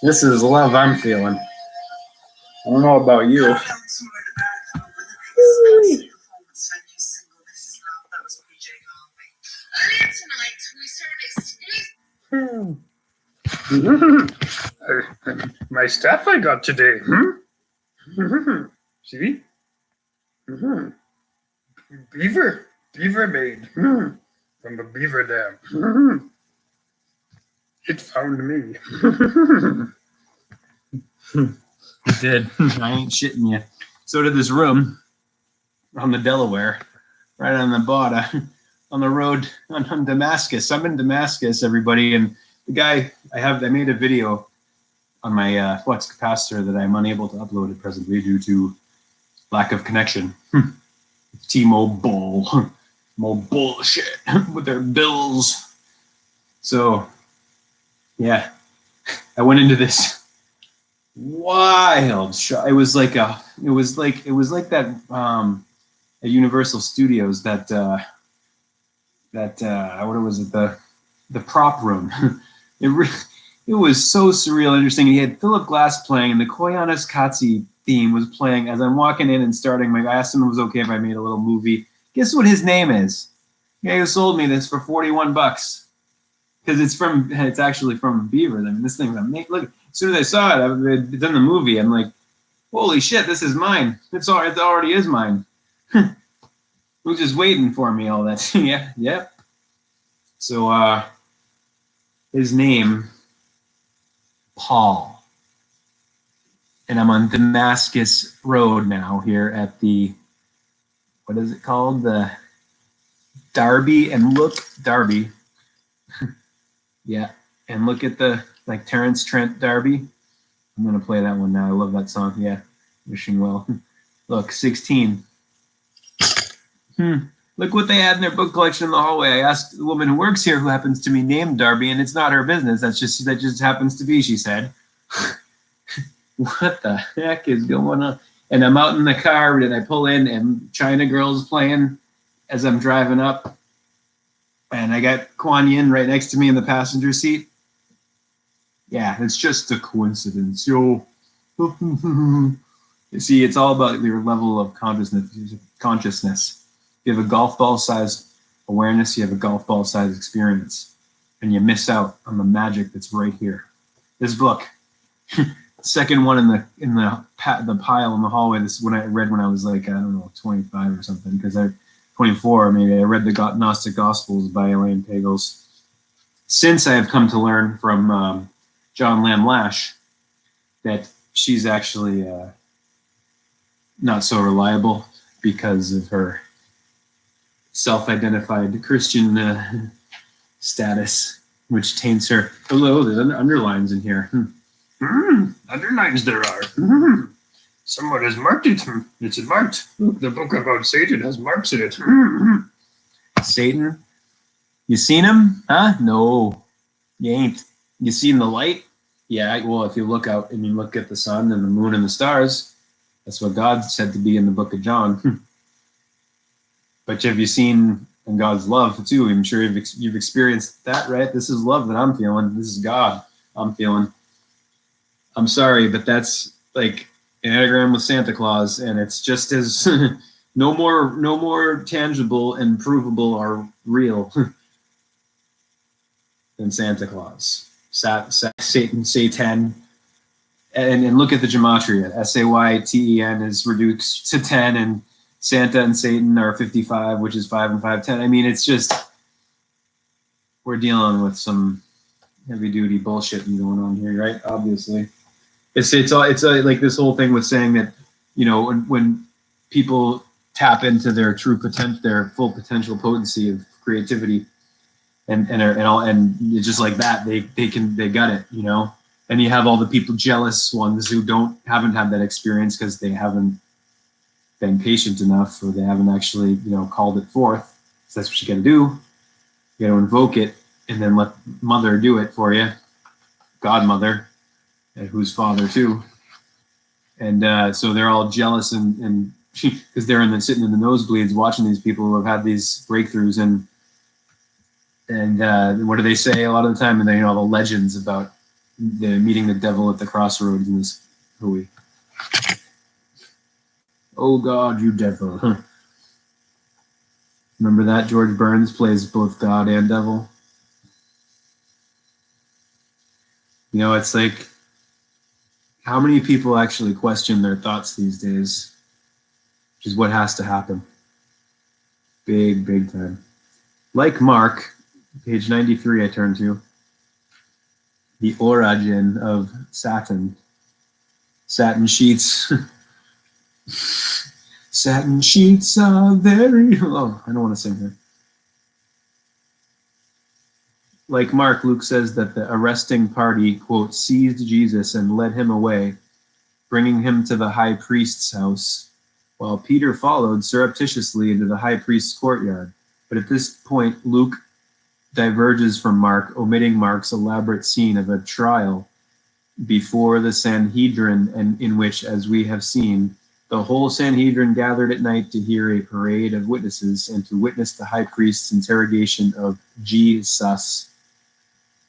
This is love I'm feeling. I don't know about you. My staff I got today. See? Beaver made from a beaver dam. It found me. It did. I ain't shitting you. So did this room on the Delaware, right on the bottom, on the road on Damascus. I'm in Damascus, everybody, and the guy I made a video on my flex capacitor that I'm unable to upload at presently due to lack of connection. T-Mobile, more bullshit with their bills. So, yeah, I went into this wild shot. It was like that at Universal Studios that what was it, the prop room. It was so surreal, interesting. He had Philip Glass playing, and the Koyanis Katsi theme was playing as I'm walking in and starting. I asked him if it was okay if I made a little movie. Guess what his name is? The guy who sold me this for $41 because it's actually from Beaver. I mean, this thing's amazing. Look, as soon as I saw it, I'd done the movie. I'm like, holy shit, this is mine. It already is mine. It was just waiting for me. All that. Yeah, yep. So his name, Paul. And I'm on Damascus Road now here at the, what is it called? The Darby. Yeah. And look at the, like Terrence Trent Darby. I'm going to play that one now. I love that song. Yeah. Wishing well. Look, 16. Look what they had in their book collection in the hallway. I asked the woman who works here, who happens to be named Darby, and it's not her business. That just happens to be, she said. What the heck is going on? And I'm out in the car, and I pull in, and China Girl's playing as I'm driving up. And I got Kuan Yin right next to me in the passenger seat. Yeah, it's just a coincidence. Yo. You see, it's all about your level of consciousness. You have a golf ball size awareness, you have a golf ball size experience, and you miss out on the magic that's right here. This book, second one in the pile in the hallway. This is one I read when I was like, I don't know, 25 or something, because 24 maybe. I read the Gnostic Gospels by Elaine Pagels. Since I have come to learn from John Lamb Lash that she's actually not so reliable because of her self-identified Christian status, which taints her. Hello, there's underlines in here. Underlines there are. Someone has marked it. It's marked. The book about Satan has marks in it. Satan? You seen him? Huh? No, you ain't. You seen the light? Yeah, well, if you look out and you look at the sun and the moon and the stars, that's what God said to be in the book of John. But have you seen God's love too? I'm sure you've experienced that, right? This is love that I'm feeling. This is God I'm feeling. I'm sorry, but that's like an anagram with Santa Claus, and it's just as no more tangible and provable or real than Santa Claus. Satan. And look at the gematria. Sayten is reduced to 10, and Santa and Satan are 55, which is 5 and 5, 10. I mean, it's just, we're dealing with some heavy duty bullshit going on here, right? Obviously, it's like this whole thing with saying that, you know, when people tap into their true potential, their full potential potency of creativity, and it's just like that, they got it, you know. And you have all the people, jealous ones, who haven't had that experience because they haven't been patient enough, or they haven't actually, you know, called it forth. So that's what you got to do. You got to invoke it, and then let Mother do it for you, Godmother, who's Father too. And so they're all jealous and because they're sitting in the nosebleeds watching these people who have had these breakthroughs, and And what do they say a lot of the time? And then, the legends about meeting the devil at the crossroads in this movie. Oh God, you devil. Huh. Remember that? George Burns plays both God and devil. It's like, how many people actually question their thoughts these days? Which is what has to happen. Big, big time. Like Mark, page 93 I turn to, the origin of Satin. Satin sheets. Satin sheets are very... Oh, I don't want to sing here. Like Mark, Luke says that the arresting party, quote, seized Jesus and led him away, bringing him to the high priest's house, while Peter followed surreptitiously into the high priest's courtyard. But at this point, Luke diverges from Mark, omitting Mark's elaborate scene of a trial before the Sanhedrin, and in which, as we have seen, the whole Sanhedrin gathered at night to hear a parade of witnesses and to witness the high priest's interrogation of Jesus.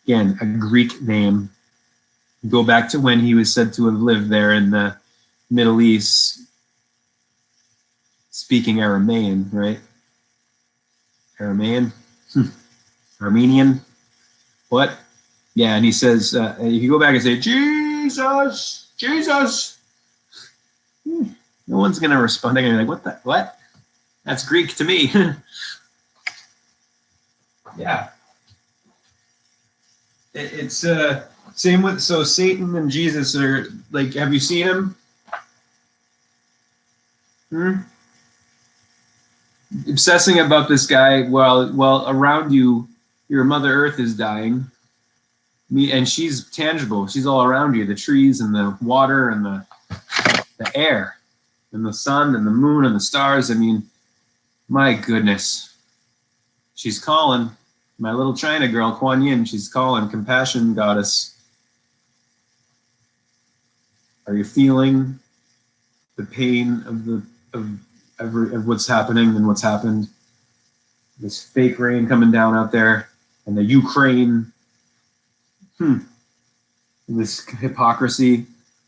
Again, a Greek name. Go back to when he was said to have lived there in the Middle East, speaking Aramaean, right? Aramaean? Armenian? What? Yeah, and he says, if you go back and say, Jesus, Jesus, no one's going to respond. They're going to be like, what? That's Greek to me. Yeah. It's same with, so Satan and Jesus are like, have you seen him? Obsessing about this guy while around you, your Mother Earth is dying. And she's tangible. She's all around you. The trees and the water and the air and the sun and the moon and the stars. I mean, my goodness. She's calling. My little China girl, Kuan Yin, she's calling. Compassion goddess. Are you feeling the pain of what's happening and what's happened? This fake rain coming down out there, and the Ukraine. This hypocrisy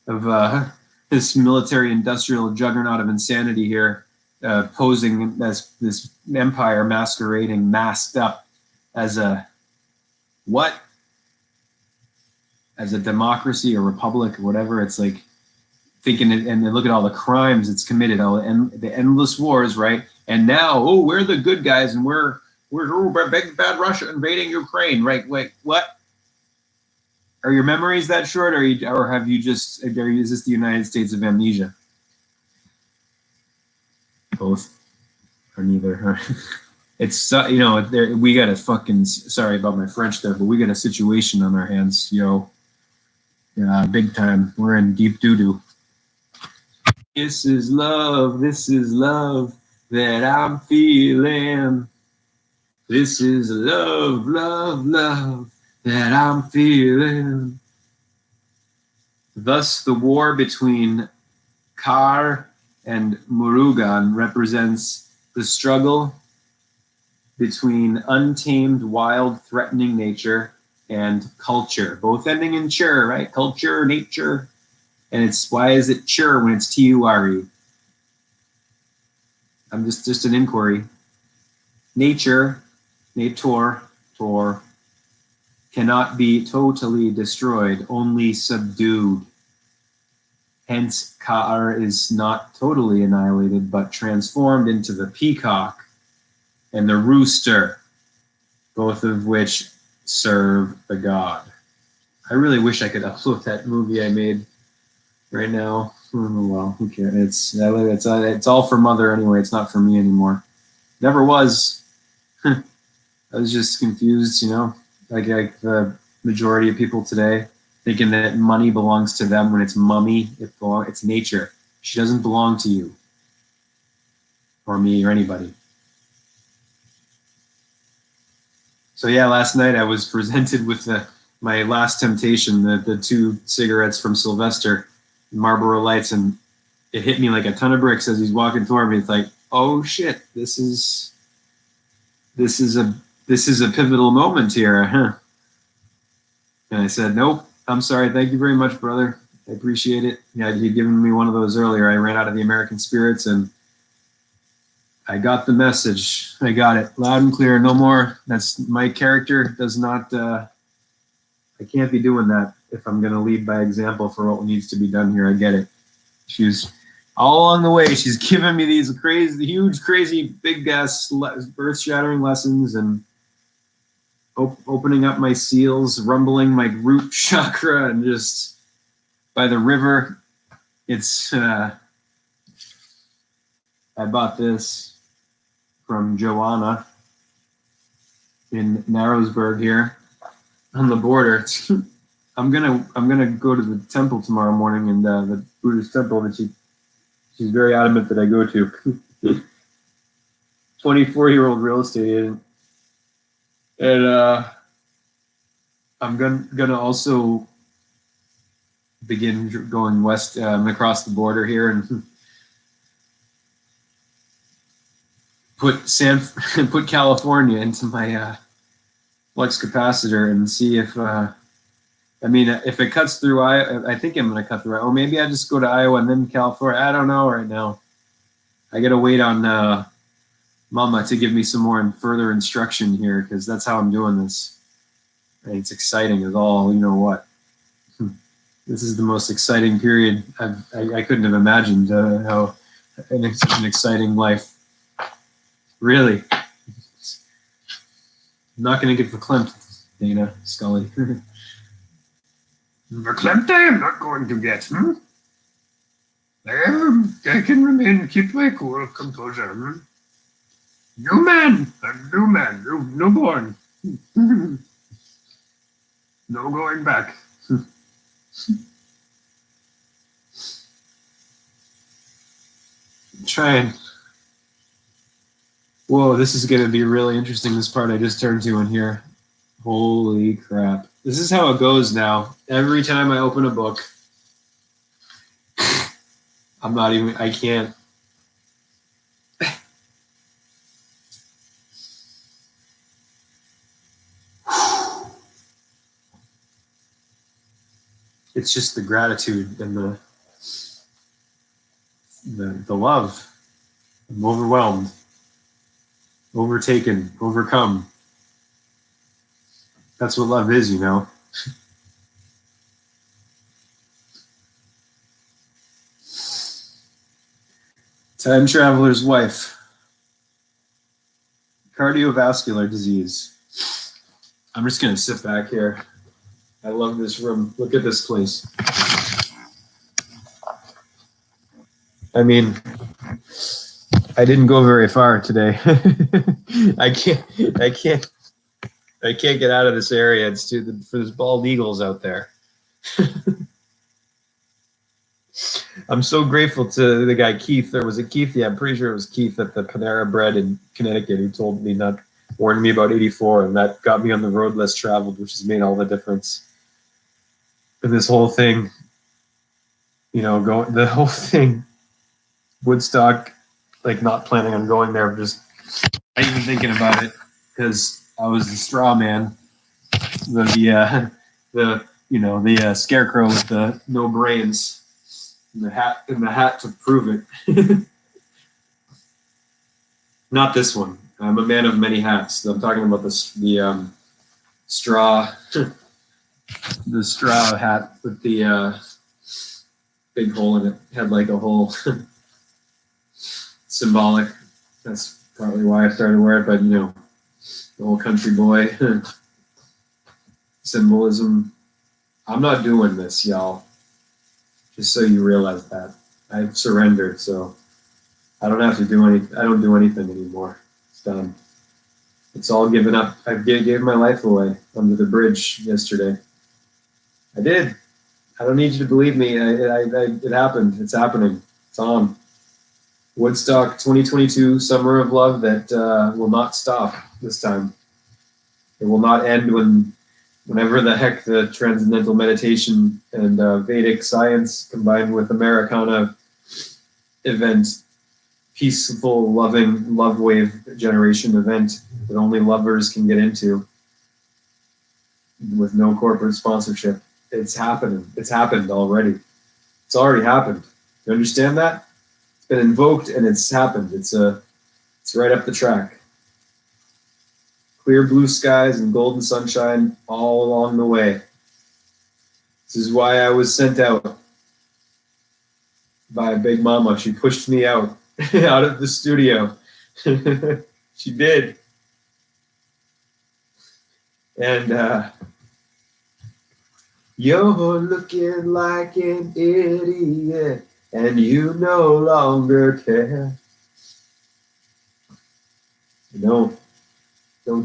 of this military-industrial juggernaut of insanity here, posing as this empire masquerading, masked up as a what? As a democracy, a republic, or whatever. It's like thinking it, and look at all the crimes it's committed, the endless wars, right? And now, we're the good guys, and we're big bad Russia invading Ukraine, right? Wait, what? Are your memories that short, or have you just? Is this the United States of amnesia? Both, or neither. It's we got a fucking, sorry about my French there, but we got a situation on our hands, yo. Yeah, big time. We're in deep doo doo. This is love that I'm feeling. This is love that I'm feeling. Thus, the war between Kar and Murugan represents the struggle between untamed, wild, threatening nature and culture, both ending in "ture," right? Culture, nature. And why is it "ture" when it's T-U-R-E? I'm just an inquiry. Nature, tor, cannot be totally destroyed, only subdued. Hence, Ka'ar is not totally annihilated, but transformed into the peacock and the rooster, both of which serve the god. I really wish I could upload that movie I made right now. Oh, well, who cares? It's all for Mother anyway. It's not for me anymore. Never was. I was just confused, like the majority of people today, thinking that money belongs to them when it's mummy. It's nature. She doesn't belong to you or me or anybody. So yeah, last night I was presented with my last temptation, the 2 cigarettes from Sylvester, Marlboro Lights, and it hit me like a ton of bricks as he's walking toward me. It's like, oh shit, this is this is a pivotal moment here, huh? And I said, nope, I'm sorry. Thank you very much, brother. I appreciate it. Yeah, he'd given me one of those earlier. I ran out of the American Spirits, and I got the message. I got it loud and clear. No more. That's my character. Does not. I can't be doing that if I'm going to lead by example for what needs to be done here. I get it. She's all along the way. She's giving me these crazy, huge, crazy, big ass, earth-shattering lessons, and opening up my seals, rumbling my root chakra, and just by the river. It's. I bought this from Joanna in Narrowsburg here on the border. I'm gonna go to the temple tomorrow morning, and the Buddhist temple that she's very adamant that I go to. 24-year-old real estate agent, and I'm gonna also begin going west across the border here and put California into my flux capacitor and see if if it cuts through I think I'm gonna cut through. Oh, maybe I just go to Iowa and then California. I don't know right now. I gotta wait on Mama to give me some more and further instruction here, because that's how I'm doing this. And it's exciting as all you know what. This is the most exciting period I couldn't have imagined. How an exciting life. Really, I'm not going to get verklempt, Dana Scully. Verklempt I am not going to get. I can remain, keep my cool composure. New man, newborn. No going back. Trying. Whoa, this is going to be really interesting, this part I just turned to in here. Holy crap. This is how it goes now. Every time I open a book, I can't. It's just the gratitude and the love. I'm overwhelmed. Overtaken, overcome. That's what love is, you know. Time traveler's wife. Cardiovascular disease. I'm just gonna sit back here. I love this room. Look at this place. I mean, I didn't go very far today. I can't get out of this area. It's for those bald eagles out there. I'm so grateful to the guy Keith. There was a Keith, yeah, I'm pretty sure it was Keith at the Panera Bread in Connecticut who told me warned me about 84, and that got me on the road less traveled, which has made all the difference. And this whole thing, the whole thing, Woodstock, like not planning on going there, just not even thinking about it, because I was the straw man, the scarecrow with the no brains, and the hat to prove it. Not this one. I'm a man of many hats. I'm talking about the straw, the straw hat with the big hole in it. Had like a whole symbolic. That's partly why I started wearing it, but the whole country boy symbolism. I'm not doing this, y'all. Just so you realize that. I've surrendered, so I don't have to do I don't do anything anymore. It's done. It's all given up. I gave my life away under the bridge yesterday. I did. I don't need you to believe me. It happened. It's happening. It's on. Woodstock 2022, Summer of Love that will not stop this time. It will not end whenever the heck the transcendental meditation and Vedic science combined with Americana event, peaceful, loving, love wave generation event that only lovers can get into with no corporate sponsorship. It's happening. It's happened already. It's already happened. You understand that? It's been invoked and it's happened. It's right up the track. Clear blue skies and golden sunshine all along the way. This is why I was sent out by Big Mama. She pushed me out out of the studio. She did. And you're looking like an idiot and you no longer care. Don't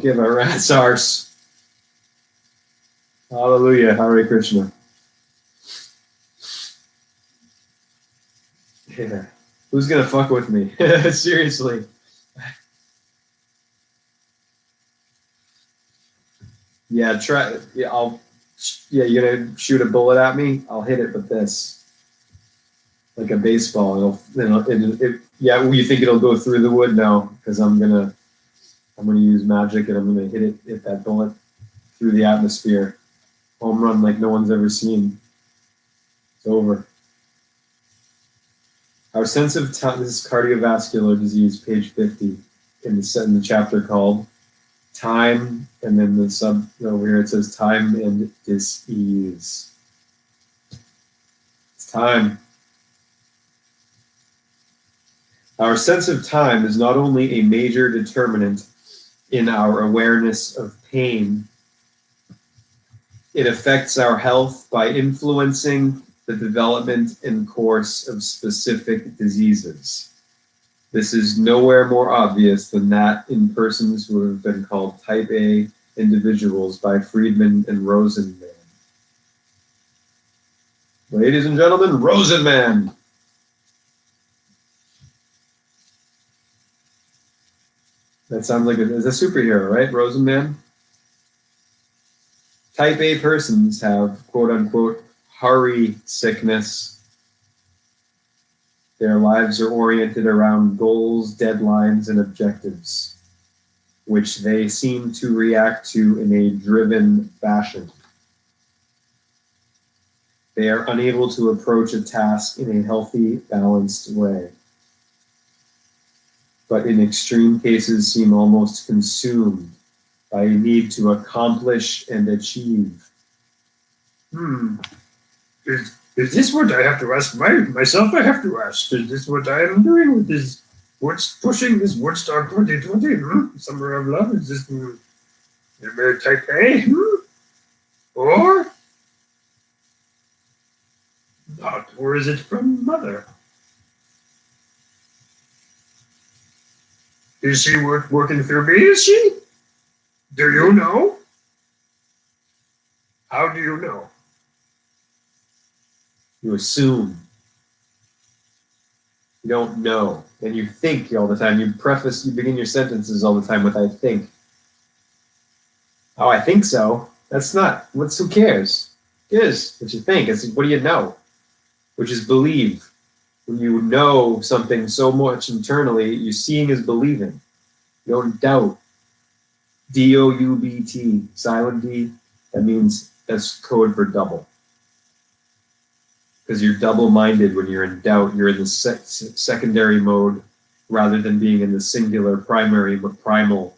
give a rat's arse. Hallelujah. Hare Krishna. Yeah. Who's gonna fuck with me? Seriously. Yeah, try. Yeah, you're gonna shoot a bullet at me. I'll hit it with this, like a baseball. Yeah, you think it'll go through the wood? No, because I'm gonna use magic and I'm gonna hit that bullet through the atmosphere. Home run like no one's ever seen. It's over. Our sense of time. This is cardiovascular disease, page 50, in the chapter called Time, and then the sub over here it says time and dis-ease. It's time. Our sense of time is not only a major determinant in our awareness of pain, it affects our health by influencing the development and course of specific diseases. This is nowhere more obvious than that in persons who have been called type A individuals by Friedman and Rosenman. Ladies and gentlemen, Rosenman. That sounds like it's a superhero, right? Rosenman. Type A persons have, quote unquote, hurry sickness. Their lives are oriented around goals, deadlines, and objectives, which they seem to react to in a driven fashion. They are unable to approach a task in a healthy, balanced way, but in extreme cases seem almost consumed by a need to accomplish and achieve. Is this what I have to ask myself? I have to ask. Is this what I am doing with this? What's pushing this Woodstock 2020? Summer of Love? Is this type A? Or not? Or is it from Mother? Is she working through me? Is she? Do you know? How do you know? You assume. You don't know. And you think all the time. You begin your sentences all the time with I think. Oh, I think so. That's not. Who cares? It is what you think. It's what do you know? Which is believe. When you know something so much internally, you seeing is believing. You don't doubt. D-O-U-B-T, silent D, that's code for double. Because you're double-minded when you're in doubt. You're in the secondary mode rather than being in the singular primary, primal,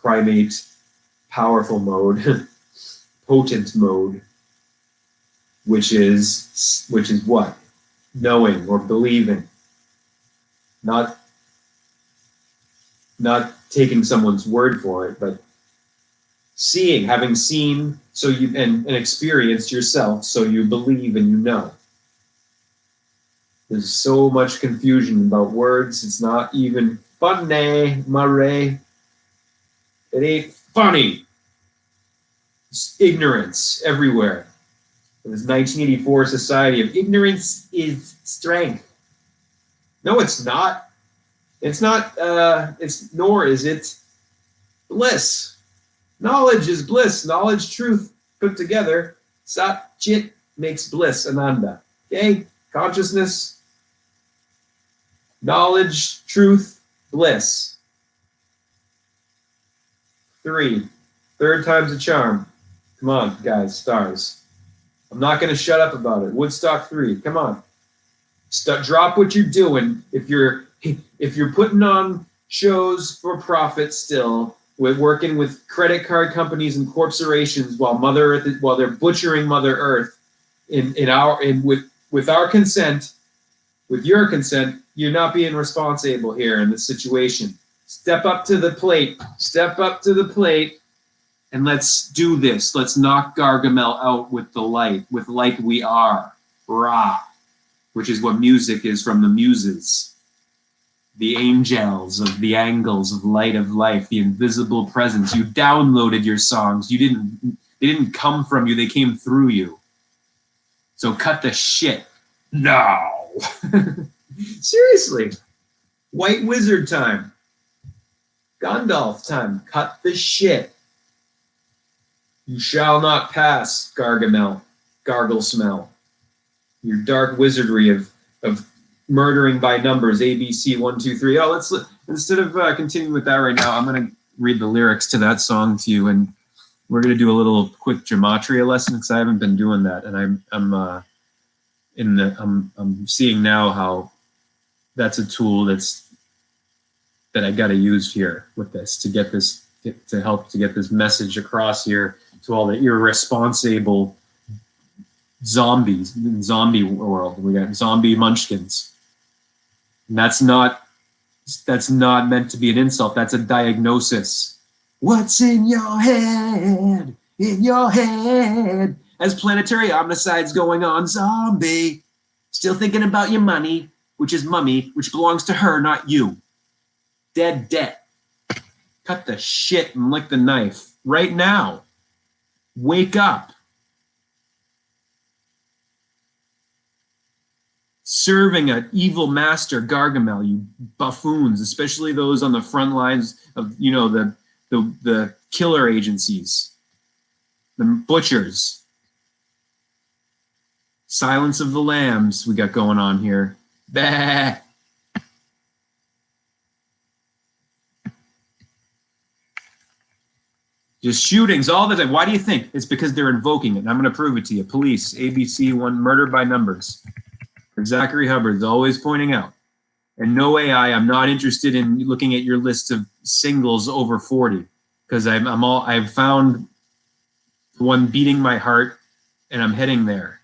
primate, powerful mode, potent mode, which is what? Knowing or believing. Not taking someone's word for it, but seeing, having seen, so you and experienced yourself, so you believe and you know. There's so much confusion about words. It's not even funny, Murray. It ain't funny. It's ignorance everywhere. In this 1984 society of ignorance is strength. No, it's not. It's not. Nor is it bliss. Knowledge is bliss. Knowledge, truth put together. Sat chit makes bliss. Ananda. Okay, consciousness. Knowledge, truth, bliss. 3. Third time's a charm. Come on, guys, stars. I'm not going to shut up about it. Woodstock 3. Come on. Drop what you're doing. If you're putting on shows for profit still, with working with credit card companies and corporations while they're butchering Mother Earth with our consent, with your consent, you're not being responsible here in this situation. Step up to the plate. Step up to the plate, and let's do this. Let's knock Gargamel out with the light, with Like We Are. Rah. Which is what music is from the muses. The angels of the angles of light of life, the invisible presence. You downloaded your songs. They didn't come from you, they came through you. So cut the shit. No. Seriously. White Wizard time. Gandalf time. Cut the shit. You shall not pass, Gargamel. Gargle smell. Your dark wizardry of murdering by numbers, ABC 1, 2, 3. Oh, instead of continuing with that right now, I'm gonna read the lyrics to that song to you, and we're gonna do a little quick gematria lesson because I haven't been doing that, and I'm seeing now how that's a tool that I got to use here with this to help to get this message across here to all the irresponsible zombies in the zombie world. We got zombie munchkins. And that's not meant to be an insult. That's a diagnosis. What's in your head? In your head. As planetary homicides going on, zombie. Still thinking about your money, which is mummy, which belongs to her, not you. Dead debt. Cut the shit and lick the knife. Right now. Wake up. Serving an evil master, Gargamel, you buffoons, especially those on the front lines of, the killer agencies, the butchers. Silence of the Lambs we got going on here. Bah. Just shootings all the time. Why do you think? It's because they're invoking it, and I'm going to prove it to you. Police, ABC 1, murder by numbers. Zachary Hubbard's always pointing out. And no AI, I'm not interested in looking at your list of singles over 40 because I've found the one beating my heart, and I'm heading there.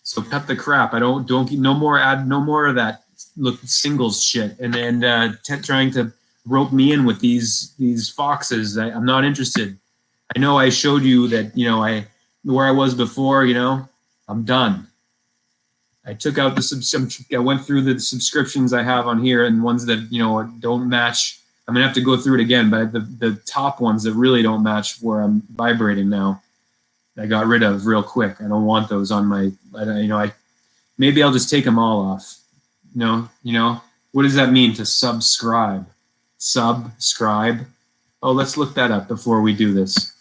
So cut the crap. No more of that singles shit and trying to rope me in with these foxes. I'm not interested. I know I showed you that where I was before. I'm done. I took out I went through the subscriptions I have on here, and ones that don't match. I'm gonna have to go through it again, but the top ones that really don't match where I'm vibrating now, I got rid of real quick. I don't want those on my. Maybe I'll just take them all off. What does that mean to subscribe? Subscribe. Oh, let's look that up before we do this.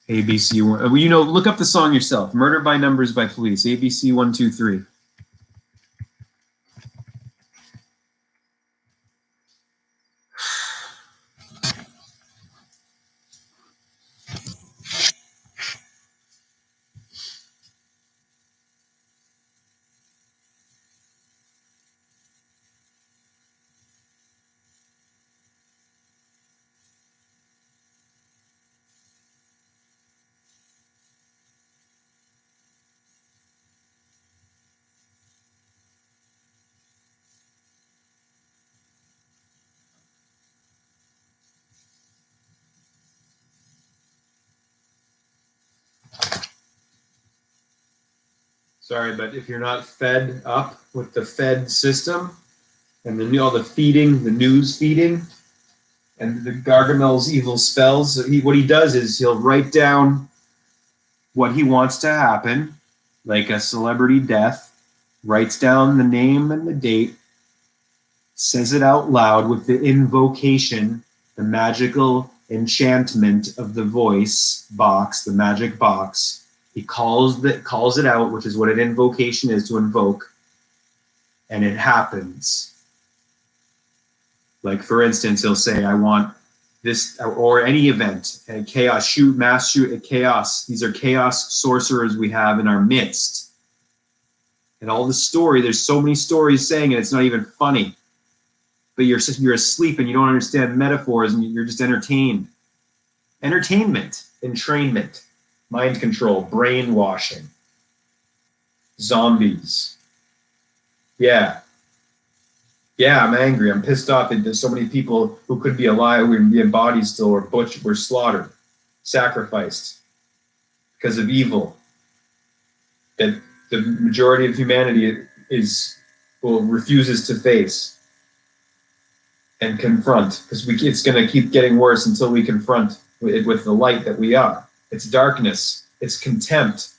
ABC 1. Look up the song yourself. Murder by Numbers by Police. ABC 1, 2, 3. Sorry, but if you're not fed up with the Fed system and all the feeding, the news feeding, and the Gargamel's evil spells, what he does is he'll write down what he wants to happen, like a celebrity death, writes down the name and the date, says it out loud with the invocation, the magical enchantment of the voice box, the magic box. He calls it out, which is what an invocation is, to invoke, and it happens. Like, for instance, he'll say, I want this, or any event, a chaos, mass shoot at chaos. These are chaos sorcerers we have in our midst. And all the story, there's so many stories saying it, it's not even funny. But you're asleep and you don't understand metaphors and you're just entertained. Entertainment, entrainment, mind control, brainwashing, zombies. Yeah, I'm angry. I'm pissed off that there's so many people who could be alive, who would be in bodies still, or butchered, were slaughtered, sacrificed because of evil. That the majority of humanity refuses to face and confront, because it's going to keep getting worse until we confront it with the light that we are. It's darkness. It's contempt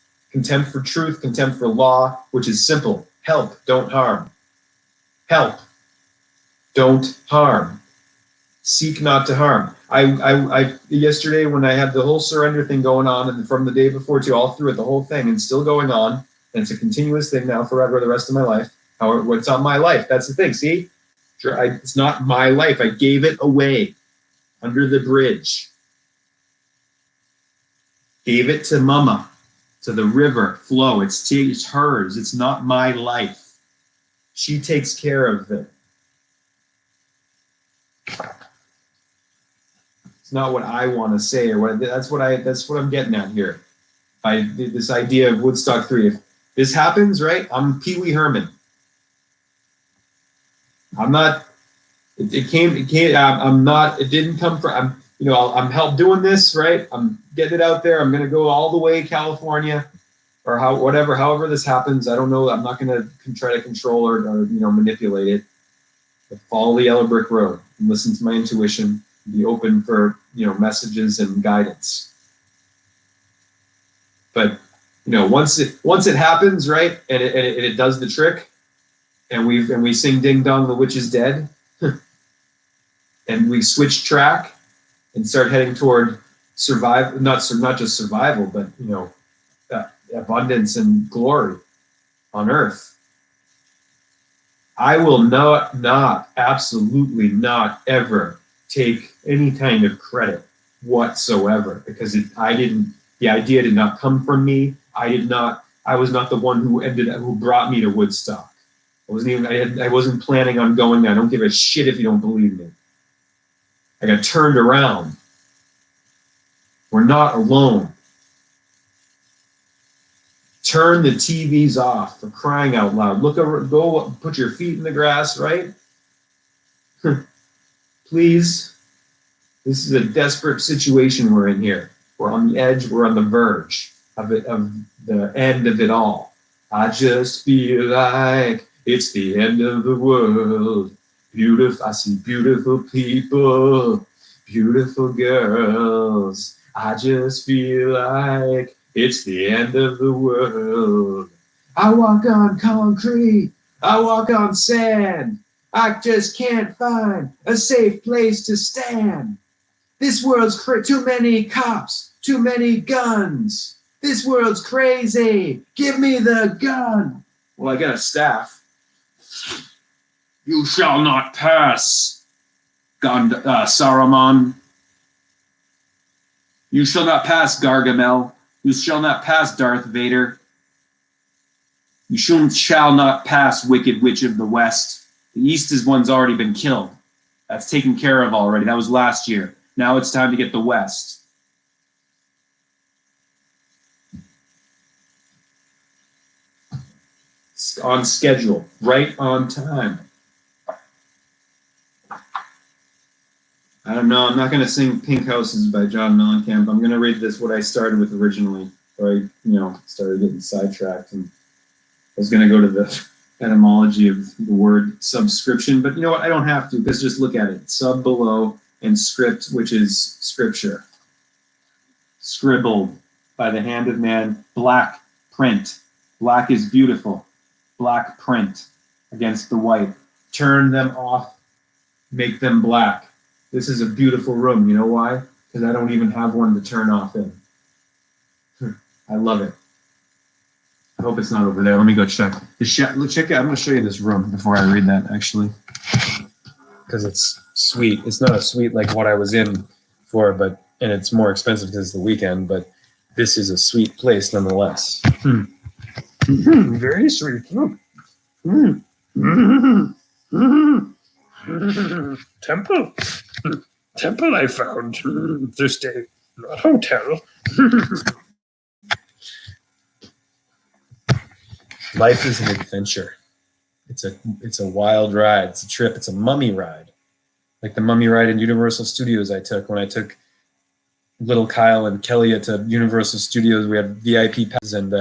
for truth, contempt for law, which is simple. Help, don't harm. Help, don't harm. Seek not to harm. I yesterday, when I had the whole surrender thing going on, and from the day before to all through it, the whole thing, and still going on, and it's a continuous thing now forever, the rest of my life. What's on my life? That's the thing. See, it's not my life. I gave it away under the bridge. Gave it to Mama, to the river flow. It's hers. It's not my life. She takes care of it. It's not what I want to say, or what. That's what I'm getting at here. This idea of Woodstock 3. If this happens, right? I'm Pee Wee Herman. I'm not. It came. I'm not. It didn't come from. I'm help doing this, right? I'm getting it out there. I'm going to go all the way California, or however this happens. I don't know. I'm not going to try to control or manipulate it. But follow the yellow brick road and listen to my intuition. Be open for messages and guidance. But once it happens, right, and it does the trick, and we sing Ding Dong, the Witch is Dead, and we switch track and start heading toward not just survival, but abundance and glory on earth. I will absolutely not ever take any kind of credit whatsoever, because the idea did not come from me. I was not the one who brought me to Woodstock. I wasn't planning on going there. I don't give a shit if you don't believe me. I got turned around. We're not alone. Turn the TVs off, for crying out loud. Look over, go put your feet in the grass, right? Please. This is a desperate situation we're in here. We're on the edge, we're on the verge of the end of it all. I just feel like it's the end of the world. I see beautiful people, beautiful girls. I just feel like it's the end of the world. I walk on concrete. I walk on sand. I just can't find a safe place to stand. This world's too many cops, too many guns. This world's crazy. Give me the gun. Well, I got a staff. You shall not pass, Saruman. You shall not pass, Gargamel. You shall not pass, Darth Vader. You shall not pass, Wicked Witch of the West. The East is one's already been killed. That's taken care of already. That was last year. Now it's time to get the West. It's on schedule, right on time. I don't know. I'm not going to sing Pink Houses by John Mellencamp. I'm going to read what I started with originally, where I started getting sidetracked, and I was going to go to the etymology of the word subscription, but you know what? I don't have to, because just look at it. Sub below and script, which is scripture. Scribbled by the hand of man, black print. Black is beautiful. Black print against the white. Turn them off, make them black. This is a beautiful room. You know why? Because I don't even have one to turn off in. I love it. I hope it's not over there. Let me go check. Check it. I'm going to show you this room before I read that, actually. because it's sweet. It's not a sweet like what I was in for, and it's more expensive because it's the weekend, but this is a sweet place nonetheless. Very sweet. Temple. Temple I found. Thursday. Not hotel. Life is an adventure. It's a wild ride. It's a trip. It's a mummy ride. Like the mummy ride in Universal Studios I took when I took little Kyle and Kelly to Universal Studios. We had VIP passes, and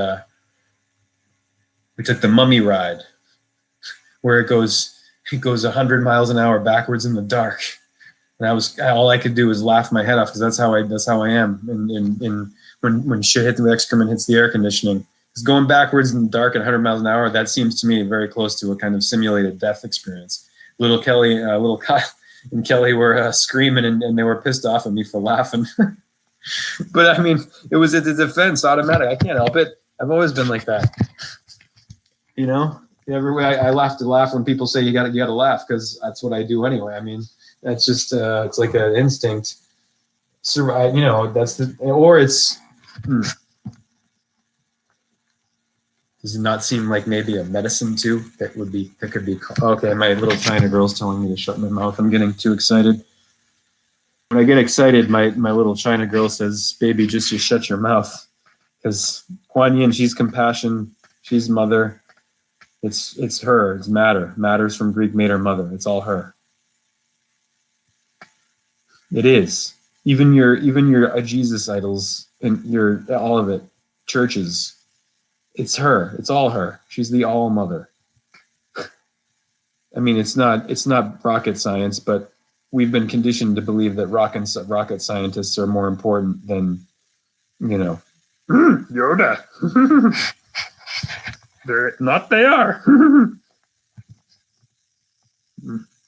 we took the mummy ride where it goes 100 miles an hour backwards in the dark. And that was all I could do was laugh my head off, because that's how I am. In when shit hits the excrement hits the air conditioning, because going backwards in the dark at 100 miles an hour, that seems to me very close to a kind of simulated death experience. Little Kyle and Kelly were screaming, and they were pissed off at me for laughing. But I mean, it was a defense, automatic. I can't help it. I've always been like that. You know, every way I laugh when people say you got to laugh, because that's what I do anyway. I mean, that's just it's like an instinct. Survive. You know, that's or it's. Does it not seem like maybe a medicine too? That could be. Okay, my little China girl's telling me to shut my mouth. I'm getting too excited. When I get excited, my little China girl says, "Baby, just shut your mouth." Because Kuan Yin, she's compassion, she's mother. It's her. It's matter. Matters from Greek mater, mother. It's all her. It is. Even your Jesus idols and your all of it, churches. It's her. It's all her. She's the all mother. I mean, it's not rocket science, but we've been conditioned to believe that rocket scientists are more important than, Yoda. They're not. They are.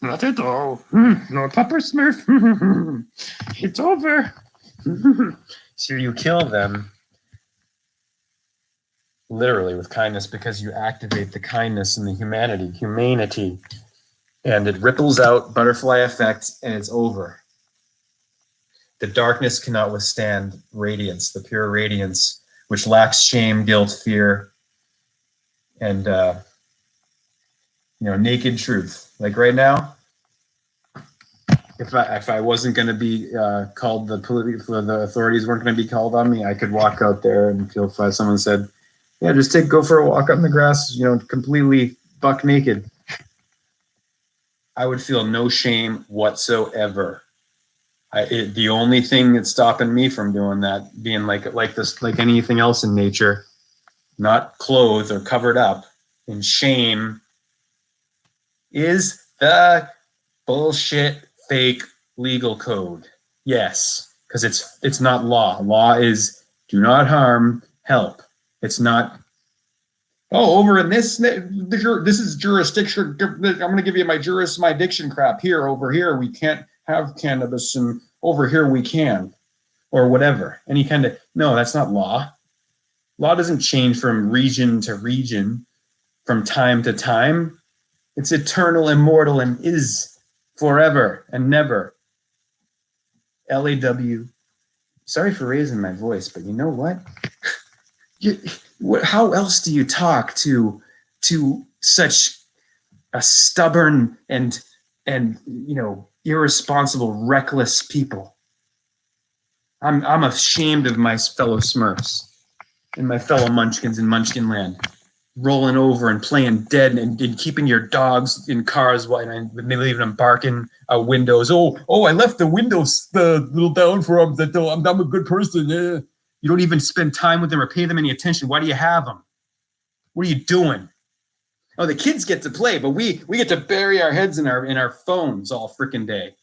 Not at all. No, Papa Smurf. It's over. So you kill them literally with kindness, because you activate the kindness and the humanity, and it ripples out, butterfly effect, and it's over. The darkness cannot withstand radiance, the pure radiance, which lacks shame, guilt, fear, and naked truth. Like right now, if I wasn't going to be called, the authorities weren't going to be called on me, I could walk out there and feel if someone said, "Yeah, just go for a walk on the grass, completely buck naked," I would feel no shame whatsoever. The only thing that's stopping me from doing that, being like anything else in nature, not clothed or covered up in shame, is the bullshit fake legal code. Yes, because it's not law. Law is do not harm, help. It's not, over in this is jurisdiction. I'm going to give you my diction crap here. Over here we can't have cannabis, and over here we can, or whatever. Any kind of, no, that's not law. Law doesn't change from region to region, from time to time. It's eternal, immortal, and is forever and never. LAW. Sorry for raising my voice, but you know what? How else do you talk to such a stubborn and irresponsible, reckless people? I'm ashamed of my fellow Smurfs and my fellow Munchkins in Munchkin Land, rolling over and playing dead and keeping your dogs in cars and maybe leaving them barking out windows. I left the windows the little down for them. That I'm a good person. Yeah. You don't even spend time with them or pay them any attention. Why do you have them? What are you doing? Oh, the kids get to play, but we get to bury our heads in our phones all freaking day.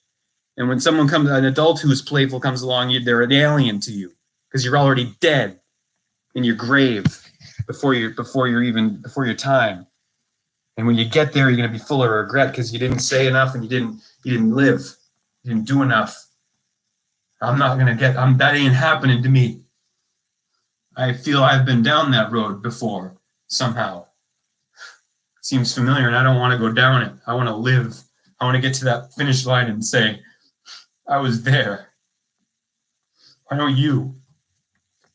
And when an adult who's playful comes along, they're an alien to you, because you're already dead in your grave before your time. And when you get there, you're gonna be full of regret because you didn't say enough and you didn't live, you didn't do enough. That ain't happening to me. I feel I've been down that road before somehow. It seems familiar, and I don't want to go down it. I want to live I want to get to that finish line and say, I was there. Why don't you?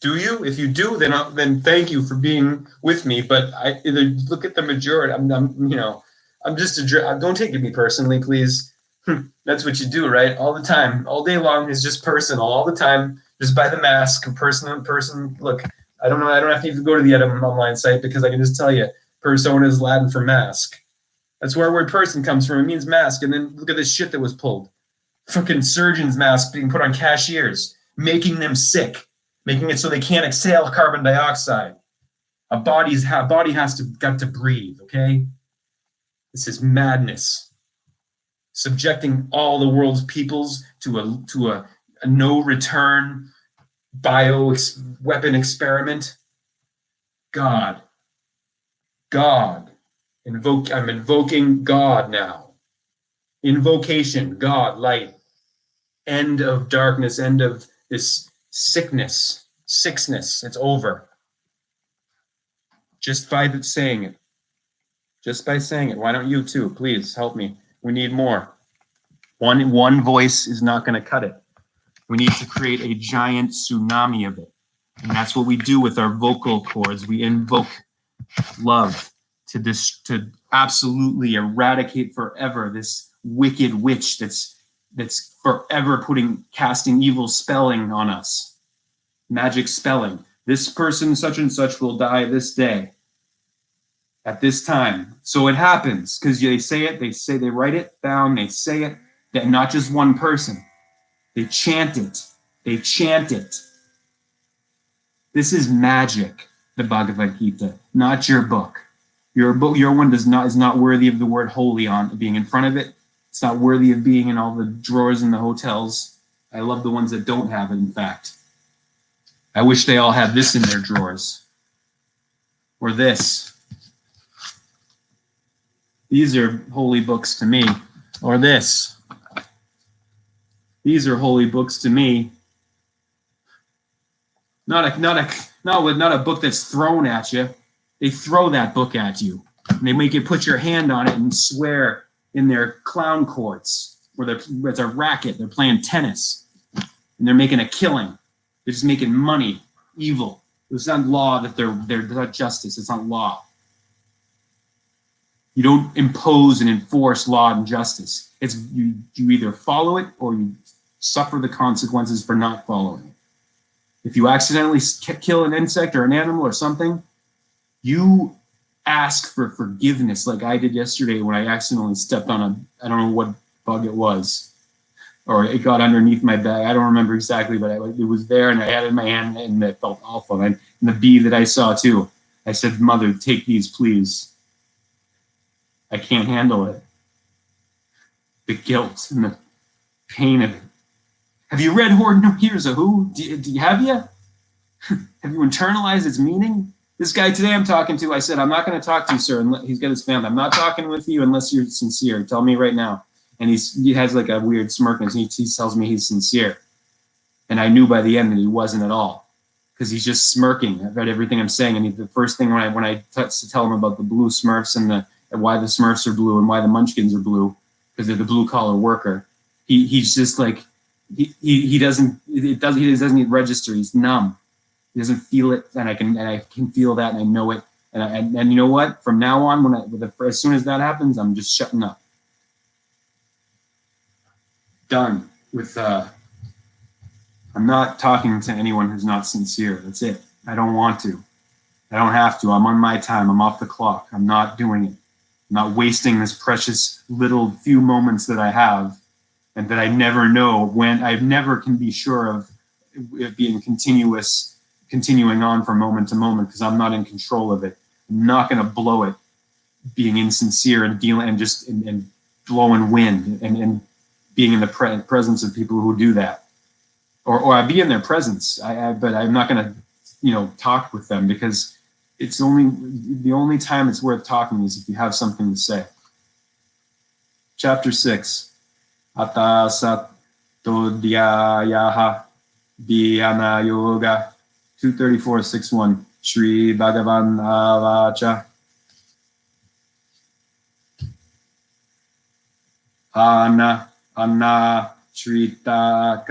Do you? If you do, then thank you for being with me. But I either look at the majority. I'm just don't take it me personally, please. That's what you do, right? All the time, all day long is just personal. All the time, just by the mask, person. Look, I don't know. I don't have to even go to the online site because I can just tell you, persona is Latin for mask. That's where our word person comes from. It means mask. And then look at this shit that was pulled. Fucking surgeons' masks being put on cashiers, making them sick, making it so they can't exhale carbon dioxide. A body has got to breathe. Okay, this is madness. Subjecting all the world's peoples to a no return weapon experiment. God. I'm invoking God now. Invocation, God, light. End of darkness, end of this sickness. It's over. Just by saying it. Why don't you too? Please help me. We need more. One voice is not going to cut it. We need to create a giant tsunami of it. And that's what we do with our vocal cords. We invoke love to absolutely eradicate forever this wicked witch that's forever casting evil spelling on us. Magic spelling. This person such and such will die this day at this time. So it happens because they they write it down, they say it, that not just one person. They chant it. This is magic, the Bhagavad Gita, not your book. Your one is not worthy of the word holy on being in front of it. It's not worthy of being in all the drawers in the hotels. I love the ones that don't have it, in fact. I wish they all had this in their drawers. Or this. These are holy books to me. Or this. These are holy books to me. Not a book that's thrown at you. They throw that book at you. And they make you put your hand on it and swear in their clown courts where it's a racket. They're playing tennis. And they're making a killing. They're just making money. Evil. It's not law that they're not justice. It's not law. You don't impose and enforce law and justice. It's you either follow it or you suffer the consequences for not following it. If you accidentally kill an insect or an animal or something, you ask for forgiveness like I did yesterday when I accidentally stepped on I don't know what bug it was. Or it got underneath my bag. I don't remember exactly, but it was there and I had it in my hand and it felt awful. And the bee that I saw too, I said, Mother, take these, please. I can't handle it. The guilt and the pain of it. Have you read Horde No Hears a Who? Have you? Have you internalized its meaning? This guy today I'm talking to, I said, I'm not going to talk to you, sir. He's got his family. I'm not talking with you unless you're sincere. Tell me right now. And he has like a weird smirk and he tells me he's sincere. And I knew by the end that he wasn't at all because he's just smirking. I've read everything I'm saying. And the first thing when I tell him about the blue Smurfs and why the Smurfs are blue and why the Munchkins are blue because they're the blue collar worker. He's just like he doesn't register. He's numb. He doesn't feel it, and I can feel that, and I know it. And you know what? From now on, as soon as that happens, I'm just shutting up. Done with. I'm not talking to anyone who's not sincere. That's it. I don't want to. I don't have to. I'm on my time. I'm off the clock. I'm not doing it. I'm not wasting this precious little few moments that I have, and that I never know when. I never can be sure of it being continuing on from moment to moment because I'm not in control of it. I'm not going to blow it being insincere and dealing and blowing wind and being in the presence of people who do that. Or I be in their presence, but I'm not going to, talk with them because it's the only time it's worth talking is if you have something to say. Chapter 6. Ata sat todhyayaha dhyana yoga 234.6.1 Sri Bhagavan Avacha Anashrita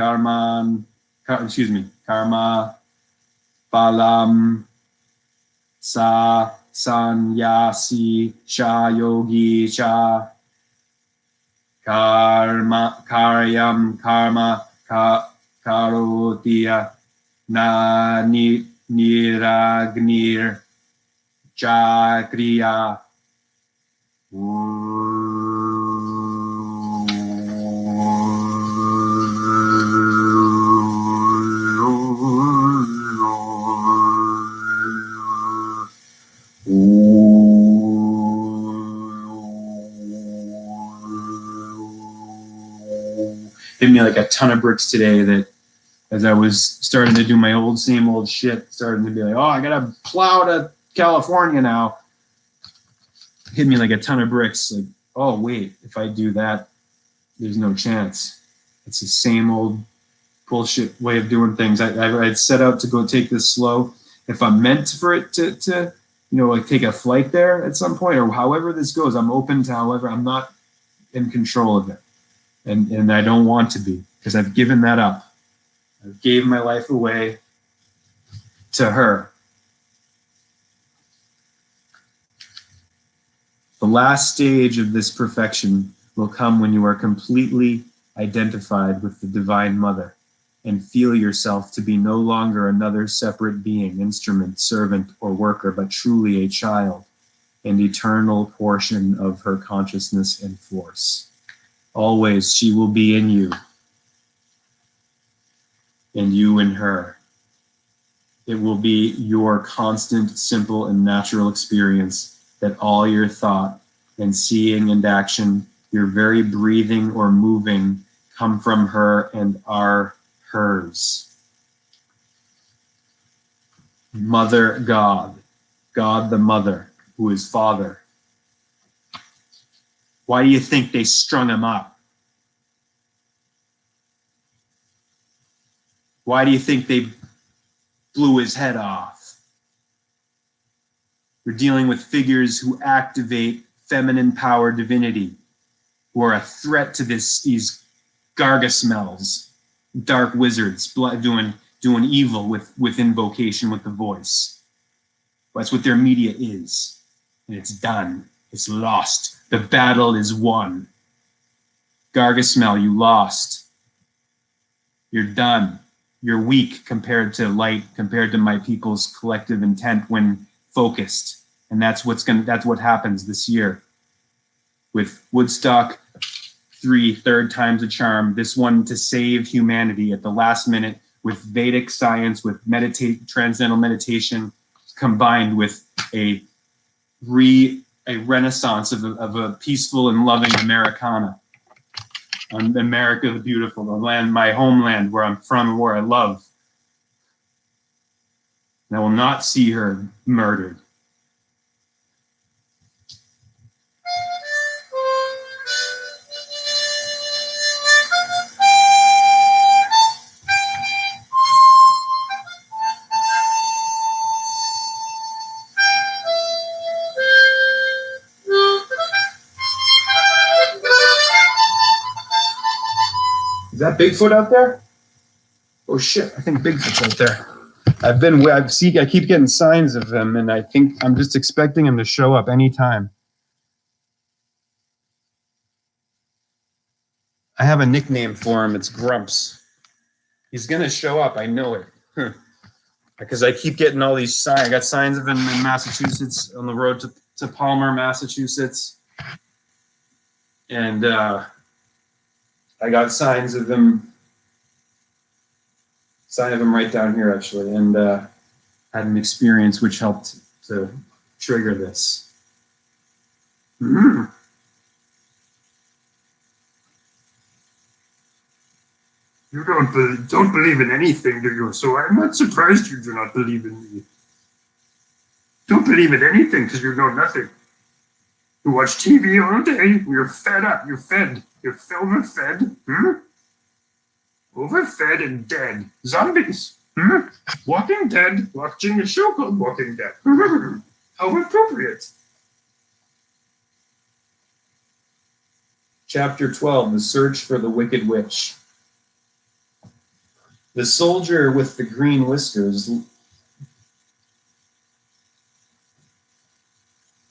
karma balam sa sanyasi sha yogi sha karyam karma karotiya na niragnir chakriya. Hit me like a ton of bricks today that as I was starting to do my same old shit, starting to be like, oh, I gotta plow to California now. Hit me like a ton of bricks. Like, oh wait, if I do that, there's no chance. It's the same old bullshit way of doing things. I'd set out to go take this slow. If I'm meant for it to like take a flight there at some point, or however this goes, I'm open to however. I'm not in control of it, and I don't want to be, because I've given that up. I gave my life away to her. The last stage of this perfection will come when you are completely identified with the Divine Mother and feel yourself to be no longer another separate being, instrument, servant, or worker, but truly a child and eternal portion of her consciousness and force. Always she will be in you, and you in her. It will be your constant, simple, and natural experience that all your thought and seeing and action, your very breathing or moving, come from her and are hers. Mother God, God the Mother, who is Father. Why do you think they strung him up? Why do you think they blew his head off? We're dealing with figures who activate feminine power divinity, who are a threat to these garga smells, dark wizards doing evil with invocation with the voice. That's what their media is. And it's done. It's lost. The battle is won. Garga smell, you lost. You're done. You're weak compared to light, compared to my people's collective intent when focused. And that's what happens this year. With Woodstock 3, third time's a charm, this one to save humanity at the last minute with Vedic science, with transcendental meditation, combined with a renaissance of a peaceful and loving Americana. America the beautiful, the land, my homeland, where I'm from, where I love. And I will not see her murdered. Is that Bigfoot out there? Oh shit, I think Bigfoot's out there. I keep getting signs of him, and I think I'm just expecting him to show up anytime. I have a nickname for him, it's Grumps. He's gonna show up, I know it. Because I keep getting all these signs. I got signs of him in Massachusetts, on the road to Palmer, Massachusetts. And I got signs of him right down here, actually, and had an experience which helped to trigger this. Mm-hmm. You don't believe in anything, do you? So I'm not surprised you do not believe in me. Don't believe in anything because you know nothing. You watch TV all day. You're fed up. You're fed. You're overfed. Overfed and dead. Zombies. Walking Dead. Watching a show called Walking Dead. How appropriate. Chapter 12, The Search for the Wicked Witch. The soldier with the green whiskers.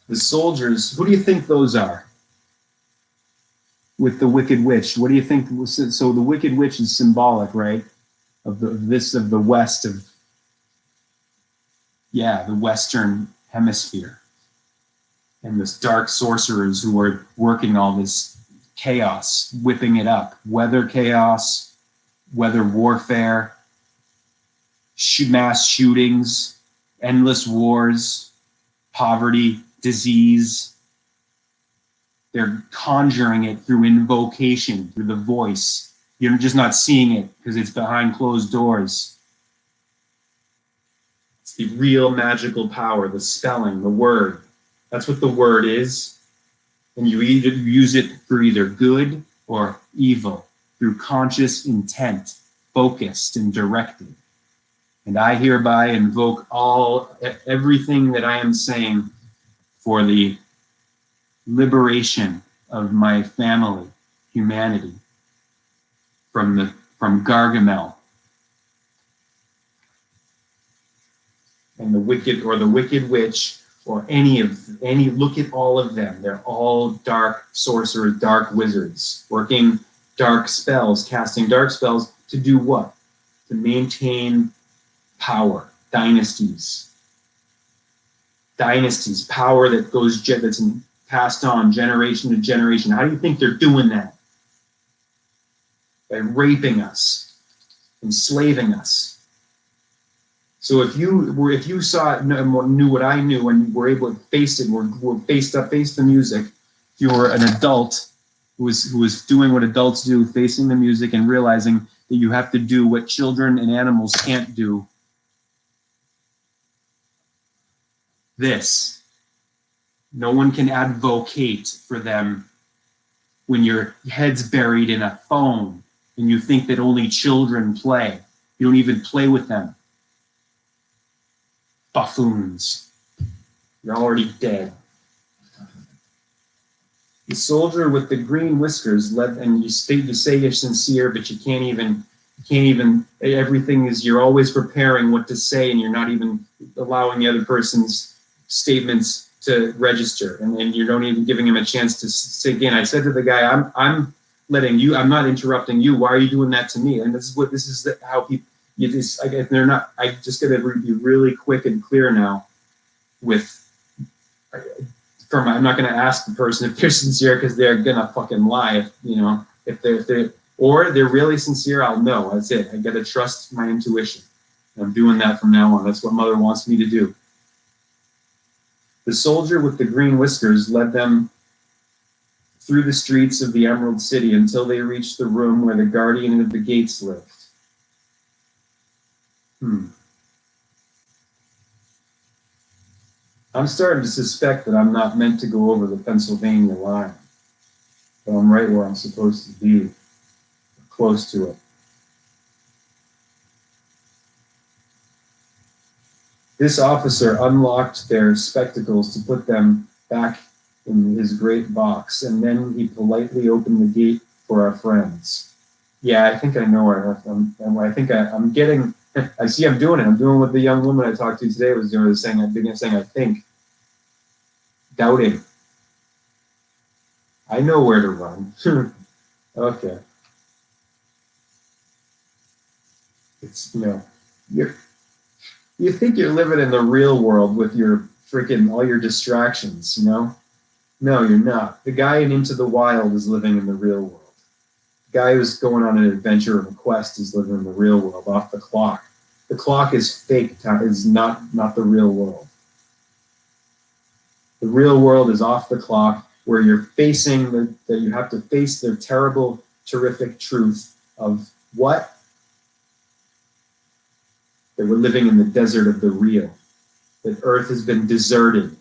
The soldiers, who do you think those are? With the Wicked Witch, what do you think? So the Wicked Witch is symbolic, right? Of the West of, the Western Hemisphere. And this dark sorcerers who are working all this chaos, whipping it up. Weather chaos, weather warfare, mass shootings, endless wars, poverty, disease. They're conjuring it through invocation, through the voice. You're just not seeing it because it's behind closed doors. It's the real magical power, the spelling, the word. That's what the word is. And you either use it for either good or evil, through conscious intent, focused and directed. And I hereby invoke everything that I am saying for the liberation of my family, humanity, from Gargamel and the wicked witch, or any. Look at all of them. They're all dark sorcerers, dark wizards, working dark spells, casting dark spells to do what? To maintain power, dynasties, power that's passed on generation to generation. How do you think they're doing that? By raping us, enslaving us. So if you saw it, knew what I knew, and were able to face it, were face the music, if you were an adult who was doing what adults do, facing the music and realizing that you have to do what children and animals can't do. No one can advocate for them when your head's buried in a phone and you think that only children play. You don't even play with them. Buffoons. You're already dead. The soldier with the green whiskers and you say you're sincere, but you can't even, everything is, you're always preparing what to say, and you're not even allowing the other person's statements to register, and you don't even giving him a chance to say again. I said to the guy, I'm not interrupting you. Why are you doing that to me? And this is how people, they're not, I just got to be really quick and clear now I'm not going to ask the person if they're sincere, because they're going to fucking lie. If they're really sincere, I'll know. That's it. I got to trust my intuition. And I'm doing that from now on. That's what Mother wants me to do. The soldier with the green whiskers led them through the streets of the Emerald City until they reached the room where the guardian of the gates lived. I'm starting to suspect that I'm not meant to go over the Pennsylvania line, but I'm right where I'm supposed to be, close to it. This officer unlocked their spectacles to put them back in his great box, and then he politely opened the gate for our friends. Yeah, I think I know where I'm getting. I see I'm doing it. I'm doing what the young woman I talked to today was doing. I think. Doubting. I know where to run. Okay. It's, you think you're living in the real world with your all your distractions, No, you're not. The guy in Into the Wild is living in the real world. The guy who's going on an adventure or a quest is living in the real world, off the clock. The clock is fake time, is not the real world. The real world is off the clock, where you're facing that you have to face the terrible, terrific truth of what? That we're living in the desert of the real. That Earth has been deserted,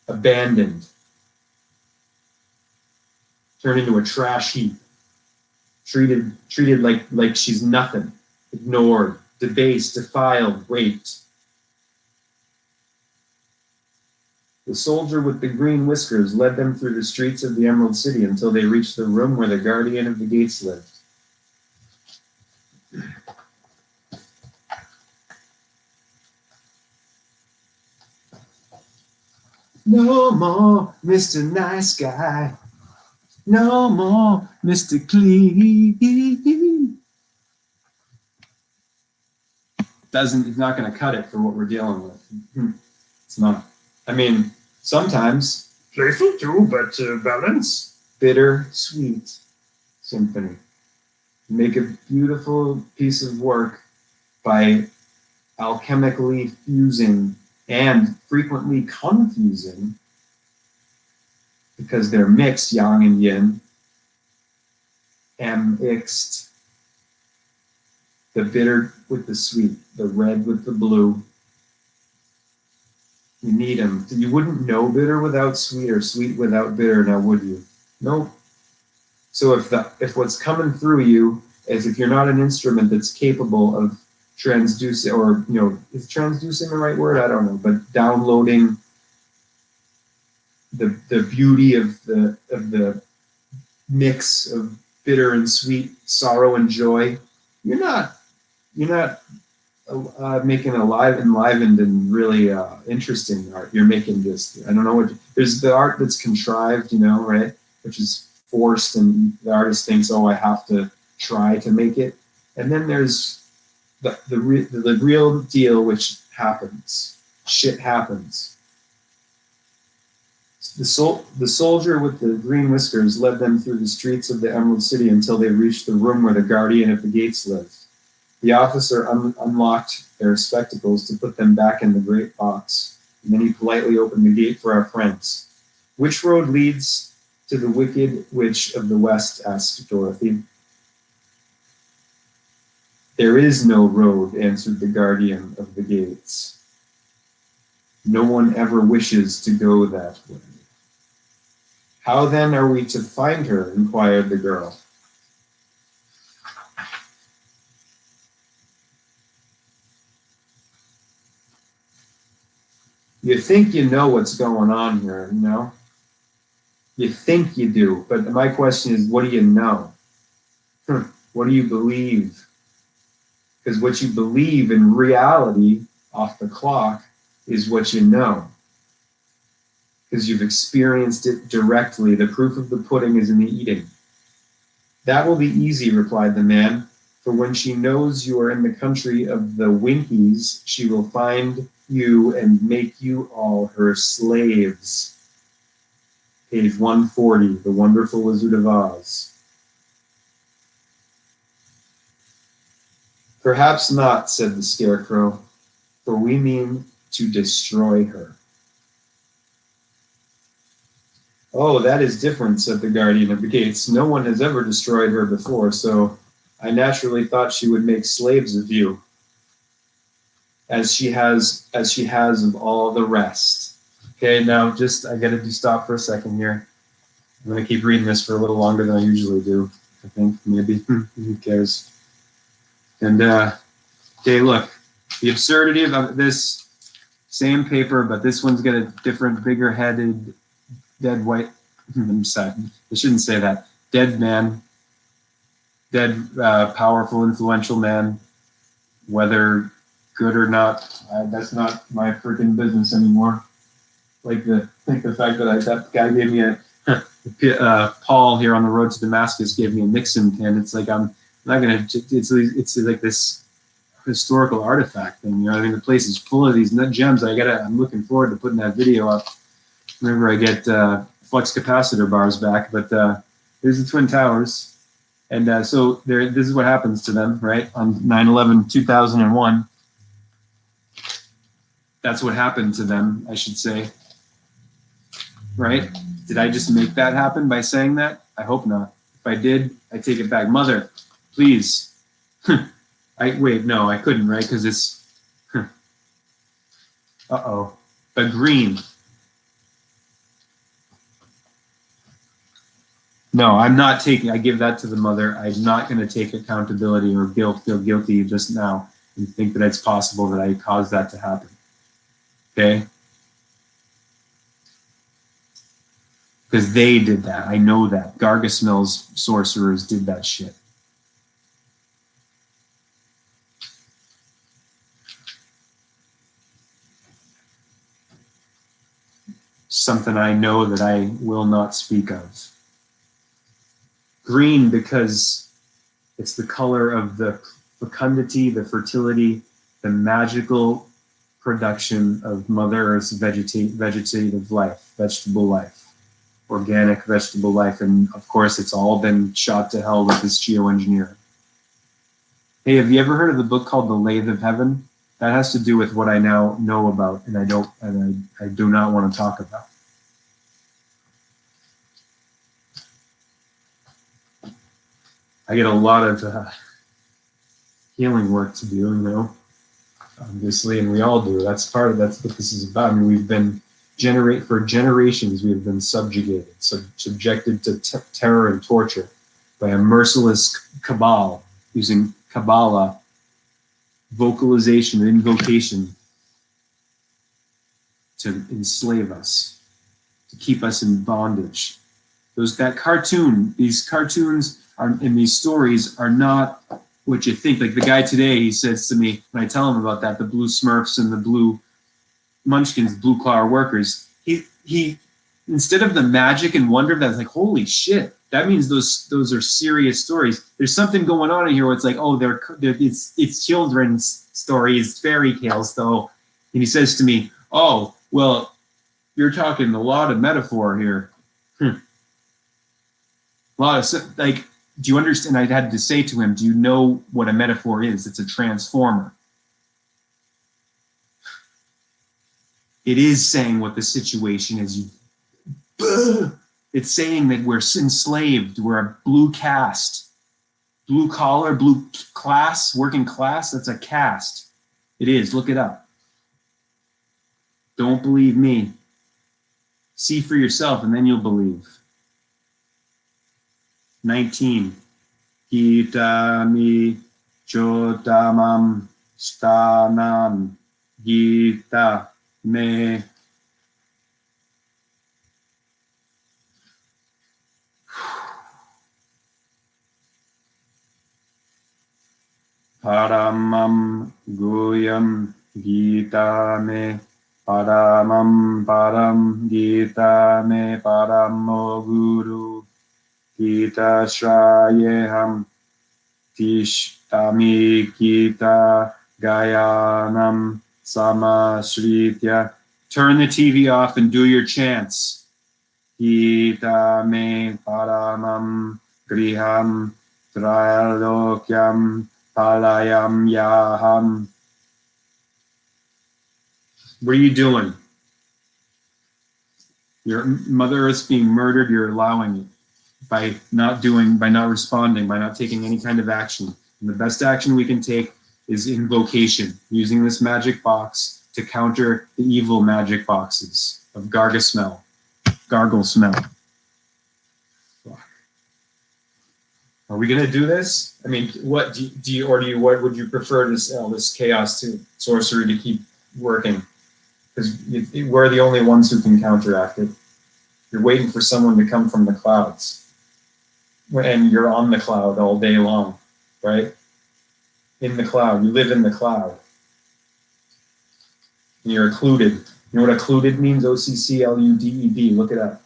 abandoned, turned into a trash heap, treated like she's nothing, ignored, debased, defiled, raped. The soldier with the green whiskers led them through the streets of the Emerald City until they reached the room where the guardian of the gates lived. No more Mr. Nice Guy. No more Mr. Clean. It's not going to cut it for what we're dealing with. It's not. I mean, sometimes Playful too, but balance. Bitter, sweet symphony. Make a beautiful piece of work by alchemically fusing and frequently confusing, because they're mixed, yang and yin, mixed, the bitter with the sweet, the red with the blue. You need them. You wouldn't know bitter without sweet or sweet without bitter, now would you? Nope. So if what's coming through you is, if you're not an instrument that's capable of transducing, or is transducing the right word? I don't know, but downloading the beauty of the mix of bitter and sweet, sorrow and joy, you're not making enlivened and really interesting art. You're making just, I don't know what, there's the art that's contrived, right, which is forced, and the artist thinks, oh, I have to try to make it. And then there's the real deal, which happens. Shit happens. The soldier with the green whiskers led them through the streets of the Emerald City until they reached the room where the guardian of the gates lived. The officer unlocked their spectacles to put them back in the great box, and then he politely opened the gate for our friends. Which road leads to the Wicked Witch of the West? Asked Dorothy. There is no road, answered the guardian of the gates. No one ever wishes to go that way. How then are we to find her? Inquired the girl. You think you know what's going on here, You think you do, but my question is, what do you know? What do you believe? Because what you believe in reality, off the clock, is what you know. Because you've experienced it directly. The proof of the pudding is in the eating. That will be easy, replied the man, for when she knows you are in the country of the Winkies, she will find you and make you all her slaves. Page 140, The Wonderful Wizard of Oz. Perhaps not, said the Scarecrow, for we mean to destroy her. Oh, that is different, said the guardian of the gates. No one has ever destroyed her before, so I naturally thought she would make slaves of you, as she has of all the rest. Okay, now I gotta stop for a second here. I'm gonna keep reading this for a little longer than I usually do. I think maybe who cares? And okay, look, the absurdity of this same paper, but this one's got a different, bigger-headed, dead white. I'm sorry, I shouldn't say that. Dead man, dead, powerful, influential man. Whether good or not, that's not my freaking business anymore. Like the fact that that guy gave me Paul here on the road to Damascus gave me a Nixon pin. It's like I'm not gonna. It's like this historical artifact thing. I mean, the place is full of these nut gems. I'm looking forward to putting that video up. Remember, I get flux capacitor bars back. But there's the Twin Towers, and so this is what happens to them, right? On 9/11/2001. That's what happened to them, I should say. Right? Did I just make that happen by saying that? I hope not. If I did, I take it back. Mother, please. Wait, no, I couldn't, right? Because it's, uh-oh. The green. No, I'm not I give that to the mother. I'm not going to take accountability or feel guilty just now and think that it's possible that I caused that to happen. Okay? because they did that. I know that. Gargasmel's sorcerers did that shit. Something I know that I will not speak of. Green because it's the color of the fecundity, the fertility, the magical production of Mother Earth's vegetative life, vegetable life, organic vegetable life. And of course, it's all been shot to hell with this geoengineering. Hey, have you ever heard of the book called The Lathe of Heaven? That has to do with what I now know about, and I do not want to talk about. I get a lot of healing work to do, you know, obviously, and we all do. That's what this is about. I mean, we've been for generations, we have been subjected to terror and torture by a merciless cabal using Kabbalah, vocalization, and invocation to enslave us, to keep us in bondage. These cartoons in these stories are not what you think. Like the guy today, he says to me, when I tell him about that, the blue Smurfs and the blue Munchkins, blue collar workers, he instead of the magic and wonder of that, it's like, holy shit, that means those are serious stories. There's something going on in here where it's like, oh, it's children's stories, fairy tales though. And he says to me, oh, well, you're talking a lot of metaphor here. A lot of, like, do you understand? I had to say to him, do you know what a metaphor is? It's a transformer. It is saying what the situation is. It's saying that we're enslaved. We're a blue caste. Blue collar, blue class, working class, that's a caste. It is. Look it up. Don't believe me. See for yourself, and then you'll believe. 19. Gita mi chodamam stanam Gita me. Paramam Guyam Gita me Paramam Param Gita me Paramo Guru Gita Shrayeham Tishtami Gita Gayanam Samashritya. Turn the TV off and do your chants. Gita me Paramam Griham Trailokyam Palayam Yaham. What are you doing? Your Mother Earth's being murdered, you're allowing it by not responding, by not taking any kind of action. And the best action we can take is invocation, using this magic box to counter the evil magic boxes of gargle smell. Are we gonna do this? I mean, what what would you prefer this chaos to sorcery to keep working? Because we're the only ones who can counteract it. You're waiting for someone to come from the clouds, and you're on the cloud all day long, right? In the cloud, you live in the cloud. And you're occluded. You know what occluded means? OCCLUDED. Look it up.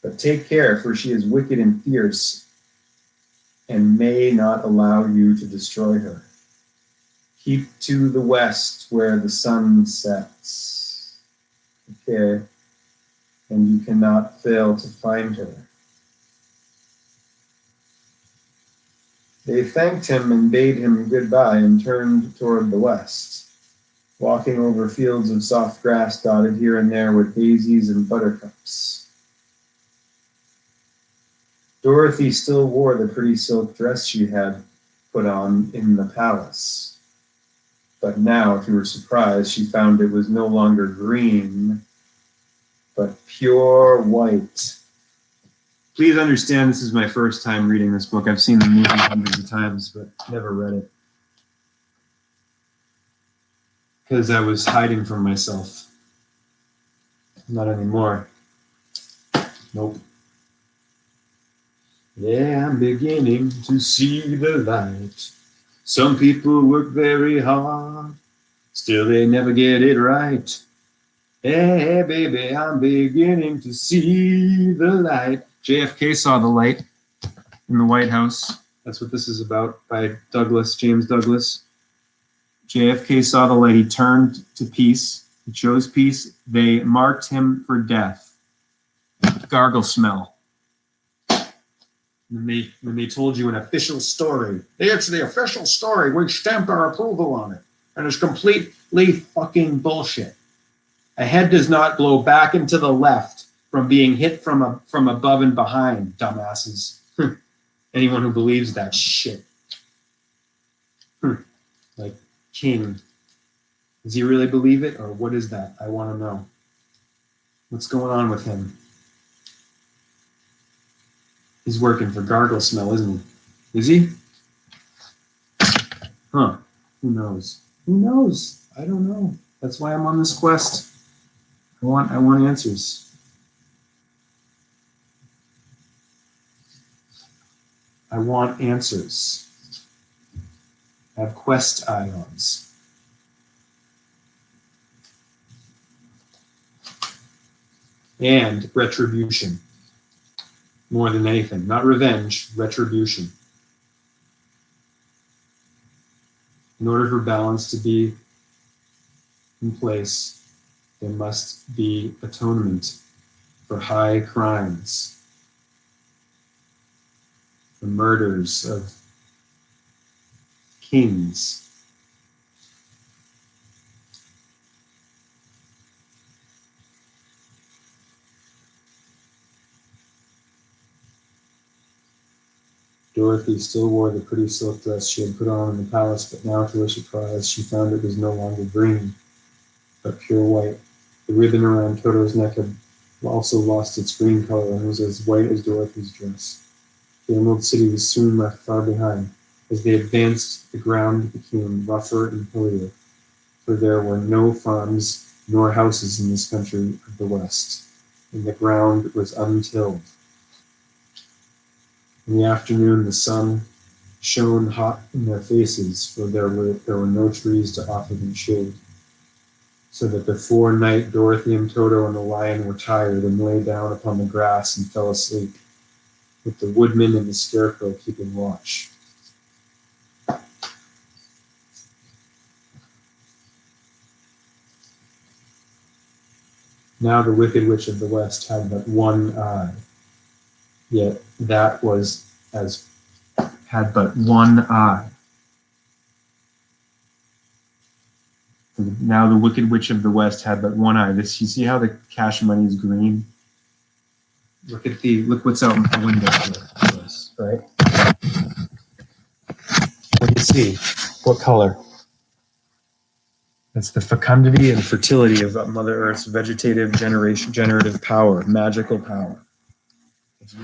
But take care, for she is wicked and fierce, and may not allow you to destroy her. Keep to the west where the sun sets. Okay. And you cannot fail to find her. They thanked him and bade him goodbye and turned toward the west, walking over fields of soft grass dotted here and there with daisies and buttercups. Dorothy still wore the pretty silk dress she had put on in the palace. But now, to her surprise, she found it was no longer green, but pure white. Please understand, this is my first time reading this book. I've seen the movie hundreds of times, but never read it. because I was hiding from myself. Not anymore. Nope. Yeah, I'm beginning to see the light. Some people work very hard, still they never get it right. Hey, baby, I'm beginning to see the light. JFK saw the light in the White House. That's what this is about, by James Douglas. JFK saw the light. He turned to peace. He chose peace. They marked him for death. Gargle smell. When they told you an official story, it's the official story. We stamped our approval on it, and it's completely fucking bullshit. A head does not blow back and to the left from being hit from above and behind, dumbasses. Anyone who believes that shit. Like King. Does he really believe it, or what is that? I want to know. What's going on with him? He's working for Gargle Smell, isn't he? Is he? Huh. Who knows? Who knows? I don't know. That's why I'm on this quest. I want answers. I want answers. I have quest ions. And retribution. More than anything. Not revenge, retribution. In order for balance to be in place, there must be atonement for high crimes, the murders of kings. Dorothy still wore the pretty silk dress she had put on in the palace, but now, to her surprise, she found it was no longer green, but pure white. The ribbon around Toto's neck had also lost its green color and was as white as Dorothy's dress. The Emerald City was soon left far behind. As they advanced, the ground became rougher and hillier, for there were no farms nor houses in this country of the West, and the ground was untilled. In the afternoon, the sun shone hot in their faces, for there were no trees to offer them shade. So that before night, Dorothy and Toto and the lion were tired and lay down upon the grass and fell asleep, with the woodman and the scarecrow keeping watch. Now the Wicked Witch of the West had but one eye, yet that was had but one eye. Now the Wicked Witch of the West had but one eye. This, you see how the cash money is green? Look what's out the window for us, right? What do you see? What color? That's the fecundity and fertility of Mother Earth's vegetative generative power, magical power.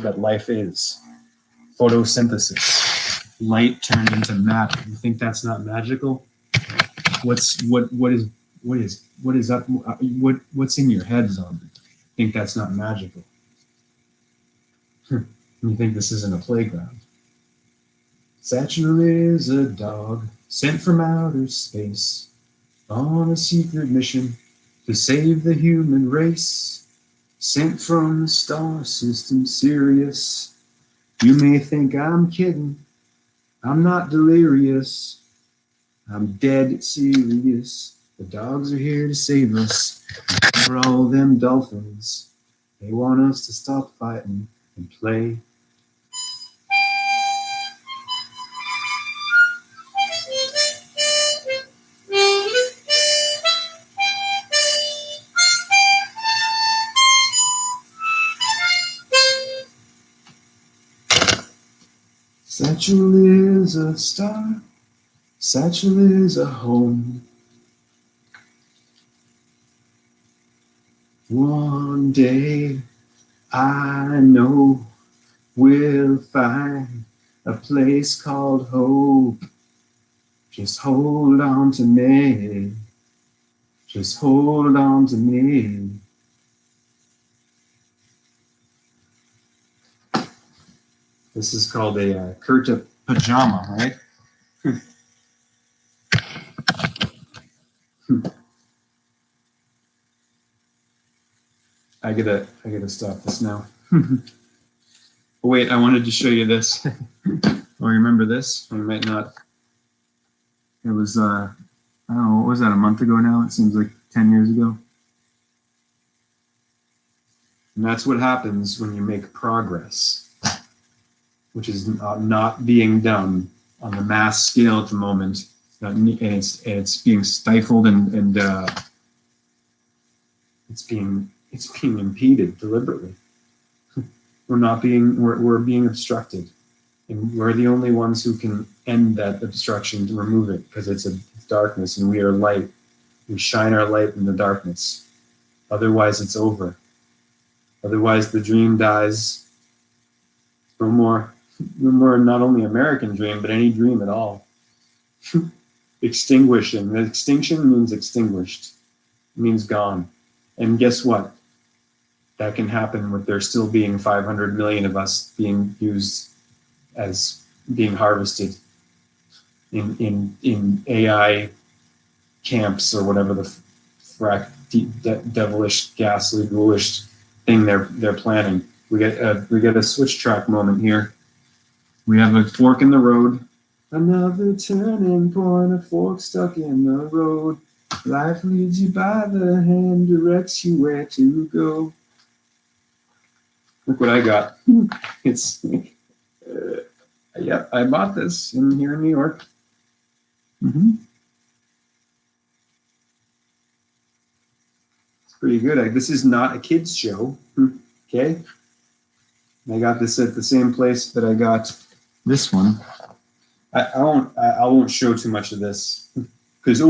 That life is. Photosynthesis. Light turned into matter. You think that's not magical? What's in your head, zombie? Think that's not magical? You think this isn't a playground? Satchel is a dog sent from outer space on a secret mission to save the human race. Sent from the star system Sirius. You may think I'm kidding. I'm not delirious. I'm dead serious. The dogs are here to save us. For all them dolphins. They want us to stop fighting and play. Satchel is a star. Satchel is a home. One day I know we'll find a place called hope. Just hold on to me. Just hold on to me. This is called a kurta pajama, right? I gotta stop this now. Oh, wait, I wanted to show you this. Oh, remember this? I might not. It was I don't know, what was that, a month ago now? It seems like 10 years ago. And that's what happens when you make progress, which is not being done on the mass scale at the moment. And it's being stifled and it's being impeded deliberately. We're being obstructed, and we're the only ones who can end that obstruction, to remove it, because it's darkness, and we are light. We shine our light in the darkness. Otherwise, it's over. Otherwise, the dream dies. No more, not only American dream, but any dream at all. Extinguishing. Extinction means extinguished. It means gone. And guess what? That can happen with there still being 500 million of us being used as being harvested in AI camps, or whatever the devilish, ghastly, ghoulish thing they're planning. We get a switch track moment here. We have a fork in the road. Another turning point, a fork stuck in the road. Life leads you by the hand, directs you where to go. Look what I got. It's yep, I bought this here in New York. It's pretty good. This is not a kids show. Okay. I got this at the same place that I got this one. I won't show too much of this, because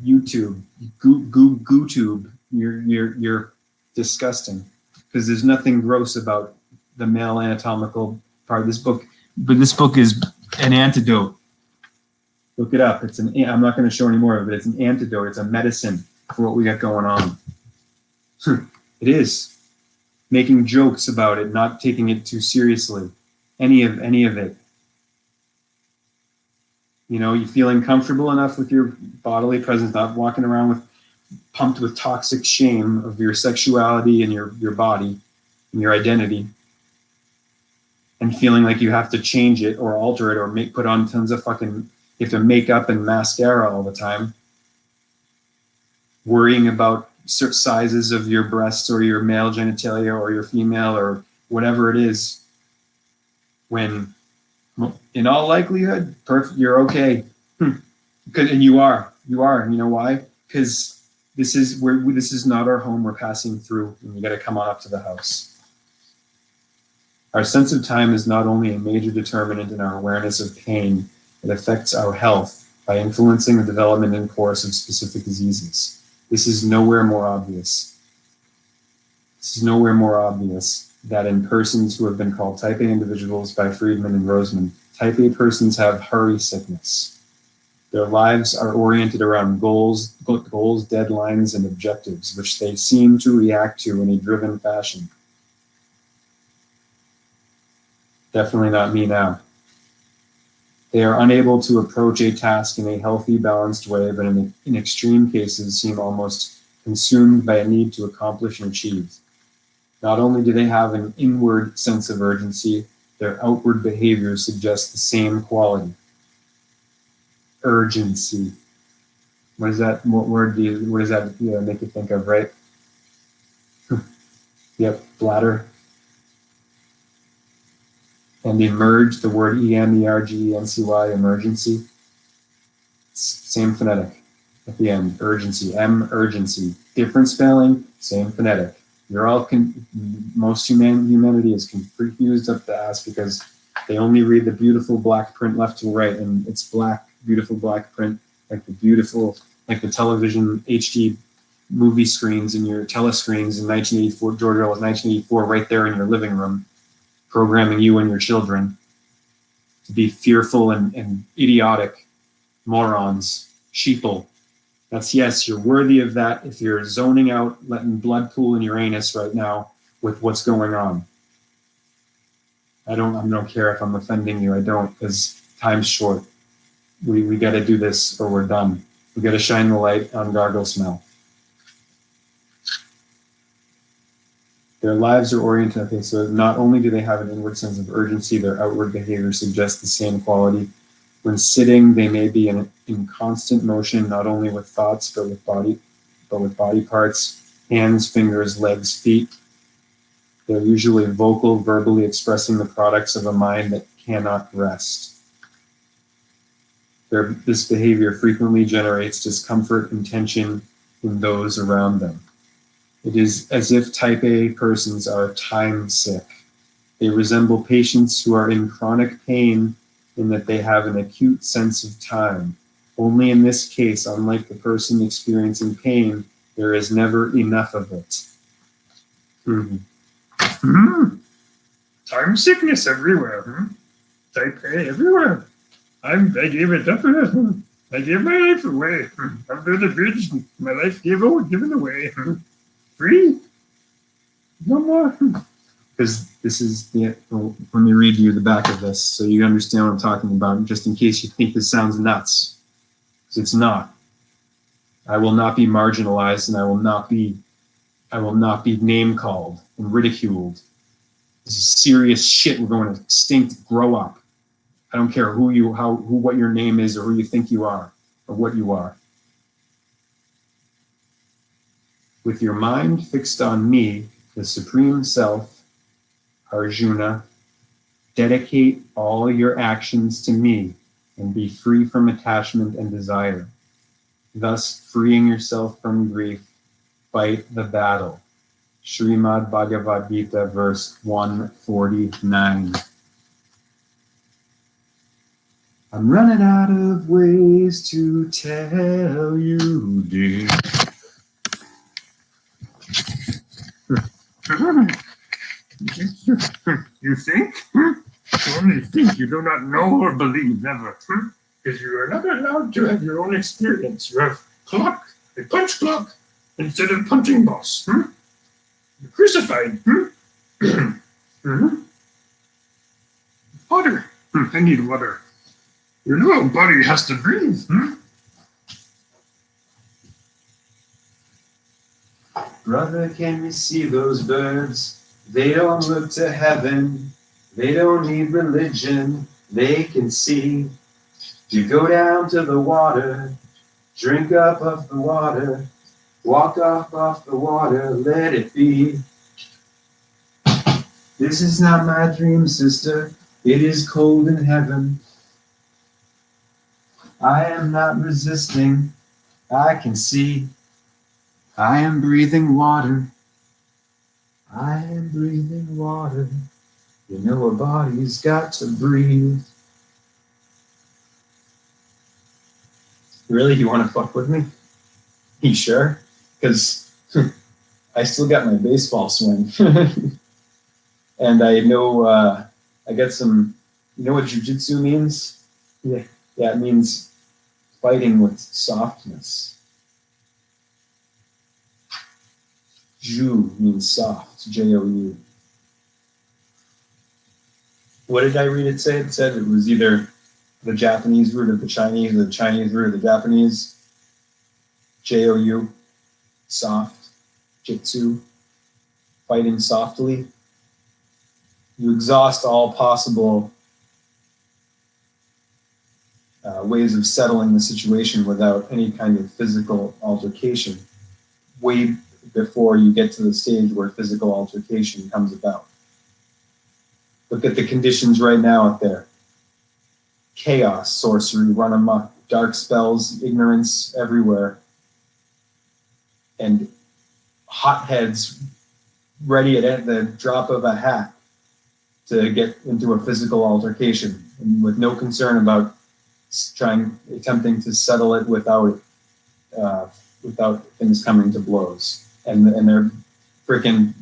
YouTube, GooTube, you're disgusting, because there's nothing gross about the male anatomical part of this book. But this book is an antidote. Look it up. I'm not going to show any more of it. It's an antidote. It's a medicine for what we got going on. It is. Making jokes about it, not taking it too seriously. Any of it. You know, you feeling comfortable enough with your bodily presence, not walking around pumped with toxic shame of your sexuality and your body and your identity, and feeling like you have to change it or alter it or put on tons of you have to make up and mascara all the time, worrying about certain sizes of your breasts or your male genitalia or your female or whatever it is, when in all likelihood, you're okay. And you are. You know why? Because this is not our home. We're passing through, and you got to come on up to the house. Our sense of time is not only a major determinant in our awareness of pain, it affects our health by influencing the development and course of specific diseases. This is nowhere more obvious. That in persons who have been called type A individuals by Friedman and Roseman, type A persons have hurry sickness. Their lives are oriented around goals, deadlines, and objectives, which they seem to react to in a driven fashion. Definitely not me now. They are unable to approach a task in a healthy, balanced way, but in extreme cases seem almost consumed by a need to accomplish and achieve. Not only do they have an inward sense of urgency, their outward behavior suggests the same quality. Urgency. What does that make you think of, right? Yep, bladder. And emerge, the word emergency, emergency. Same phonetic at the end, urgency, urgency. Different spelling, same phonetic. Most humanity is confused up the ass because they only read the beautiful black print left to right, and it's black, beautiful black print, like the television HD movie screens and your telescreens in 1984, George Orwell's 1984, right there in your living room, programming you and your children to be fearful and idiotic morons, sheeple, That's yes, you're worthy of that if you're zoning out, letting blood pool in your anus right now with what's going on. I don't care if I'm offending you. I don't, because time's short. We got to do this or we're done. We got to shine the light on Gargle Smell. Their lives are oriented. Okay, so not only do they have an inward sense of urgency, their outward behavior suggests the same quality. When sitting, they may be in constant motion, not only with thoughts, but with body parts, hands, fingers, legs, feet. They're usually vocal, verbally expressing the products of a mind that cannot rest. This behavior frequently generates discomfort and tension in those around them. It is as if type A persons are time sick. They resemble patients who are in chronic pain in that they have an acute sense of time. Only in this case, unlike the person experiencing pain, there is never enough of it. Time sickness everywhere. Type A everywhere. I gave it up. I gave my life away. Under the bridge, my life given away. Free? No more. Because this is let me read you the back of this so you understand what I'm talking about, just in case you think this sounds nuts. Because it's not. I will not be marginalized, and I will not be name called and ridiculed. This is serious shit. We're going to extinct. Grow up. I don't care what your name is or who you think you are or what you are. With your mind fixed on me, the Supreme Self, Arjuna, dedicate all your actions to me and be free from attachment and desire. Thus, freeing yourself from grief, fight the battle. Srimad Bhagavad Gita, verse 149. I'm running out of ways to tell you, dear. You think? You only think. You do not know or believe, never. Because you are not allowed to have your own experience. You have a punch clock, instead of punching boss. You're crucified. Water. I need water. Your little body has to breathe. Brother, can you see those birds? They don't look to heaven. They don't need religion. They can see. You go down to the water, drink up of the water, walk off the water, let it be. This is not my dream, sister. It is cold in heaven. I am not resisting. I can see. I am breathing water. I am breathing water. You know a body's got to breathe. Really? You want to fuck with me? You sure? Because I still got my baseball swing. And I know I got some, you know what jujitsu means? Yeah, it means fighting with softness. Ju means soft, J-O-U. What did I read it say? It said it was either the Japanese root of the Chinese or the Chinese root of the Japanese. J-O-U, soft, jitsu, fighting softly. You exhaust all possible ways of settling the situation without any kind of physical altercation, way before you get to the stage where physical altercation comes about. Look at the conditions right now out there. Chaos, sorcery, run amok, dark spells, ignorance everywhere, and hotheads ready at the drop of a hat to get into a physical altercation, and with no concern about attempting to settle it without things coming to blows. And they're freaking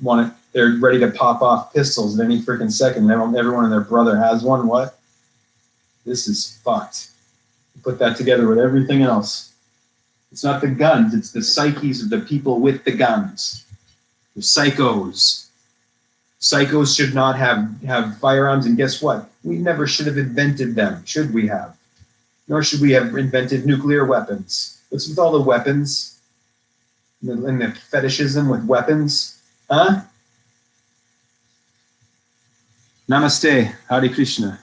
they're ready to pop off pistols at any freaking second. Everyone and their brother has one. What? This is fucked. Put that together with everything else. It's not the guns, it's the psyches of the people with the guns. The psychos. Psychos should not have firearms, and guess what? We never should have invented them, should we have? Nor should we have invented nuclear weapons. What's with all the weapons? And the fetishism with weapons? Huh? Namaste. Hare Krishna.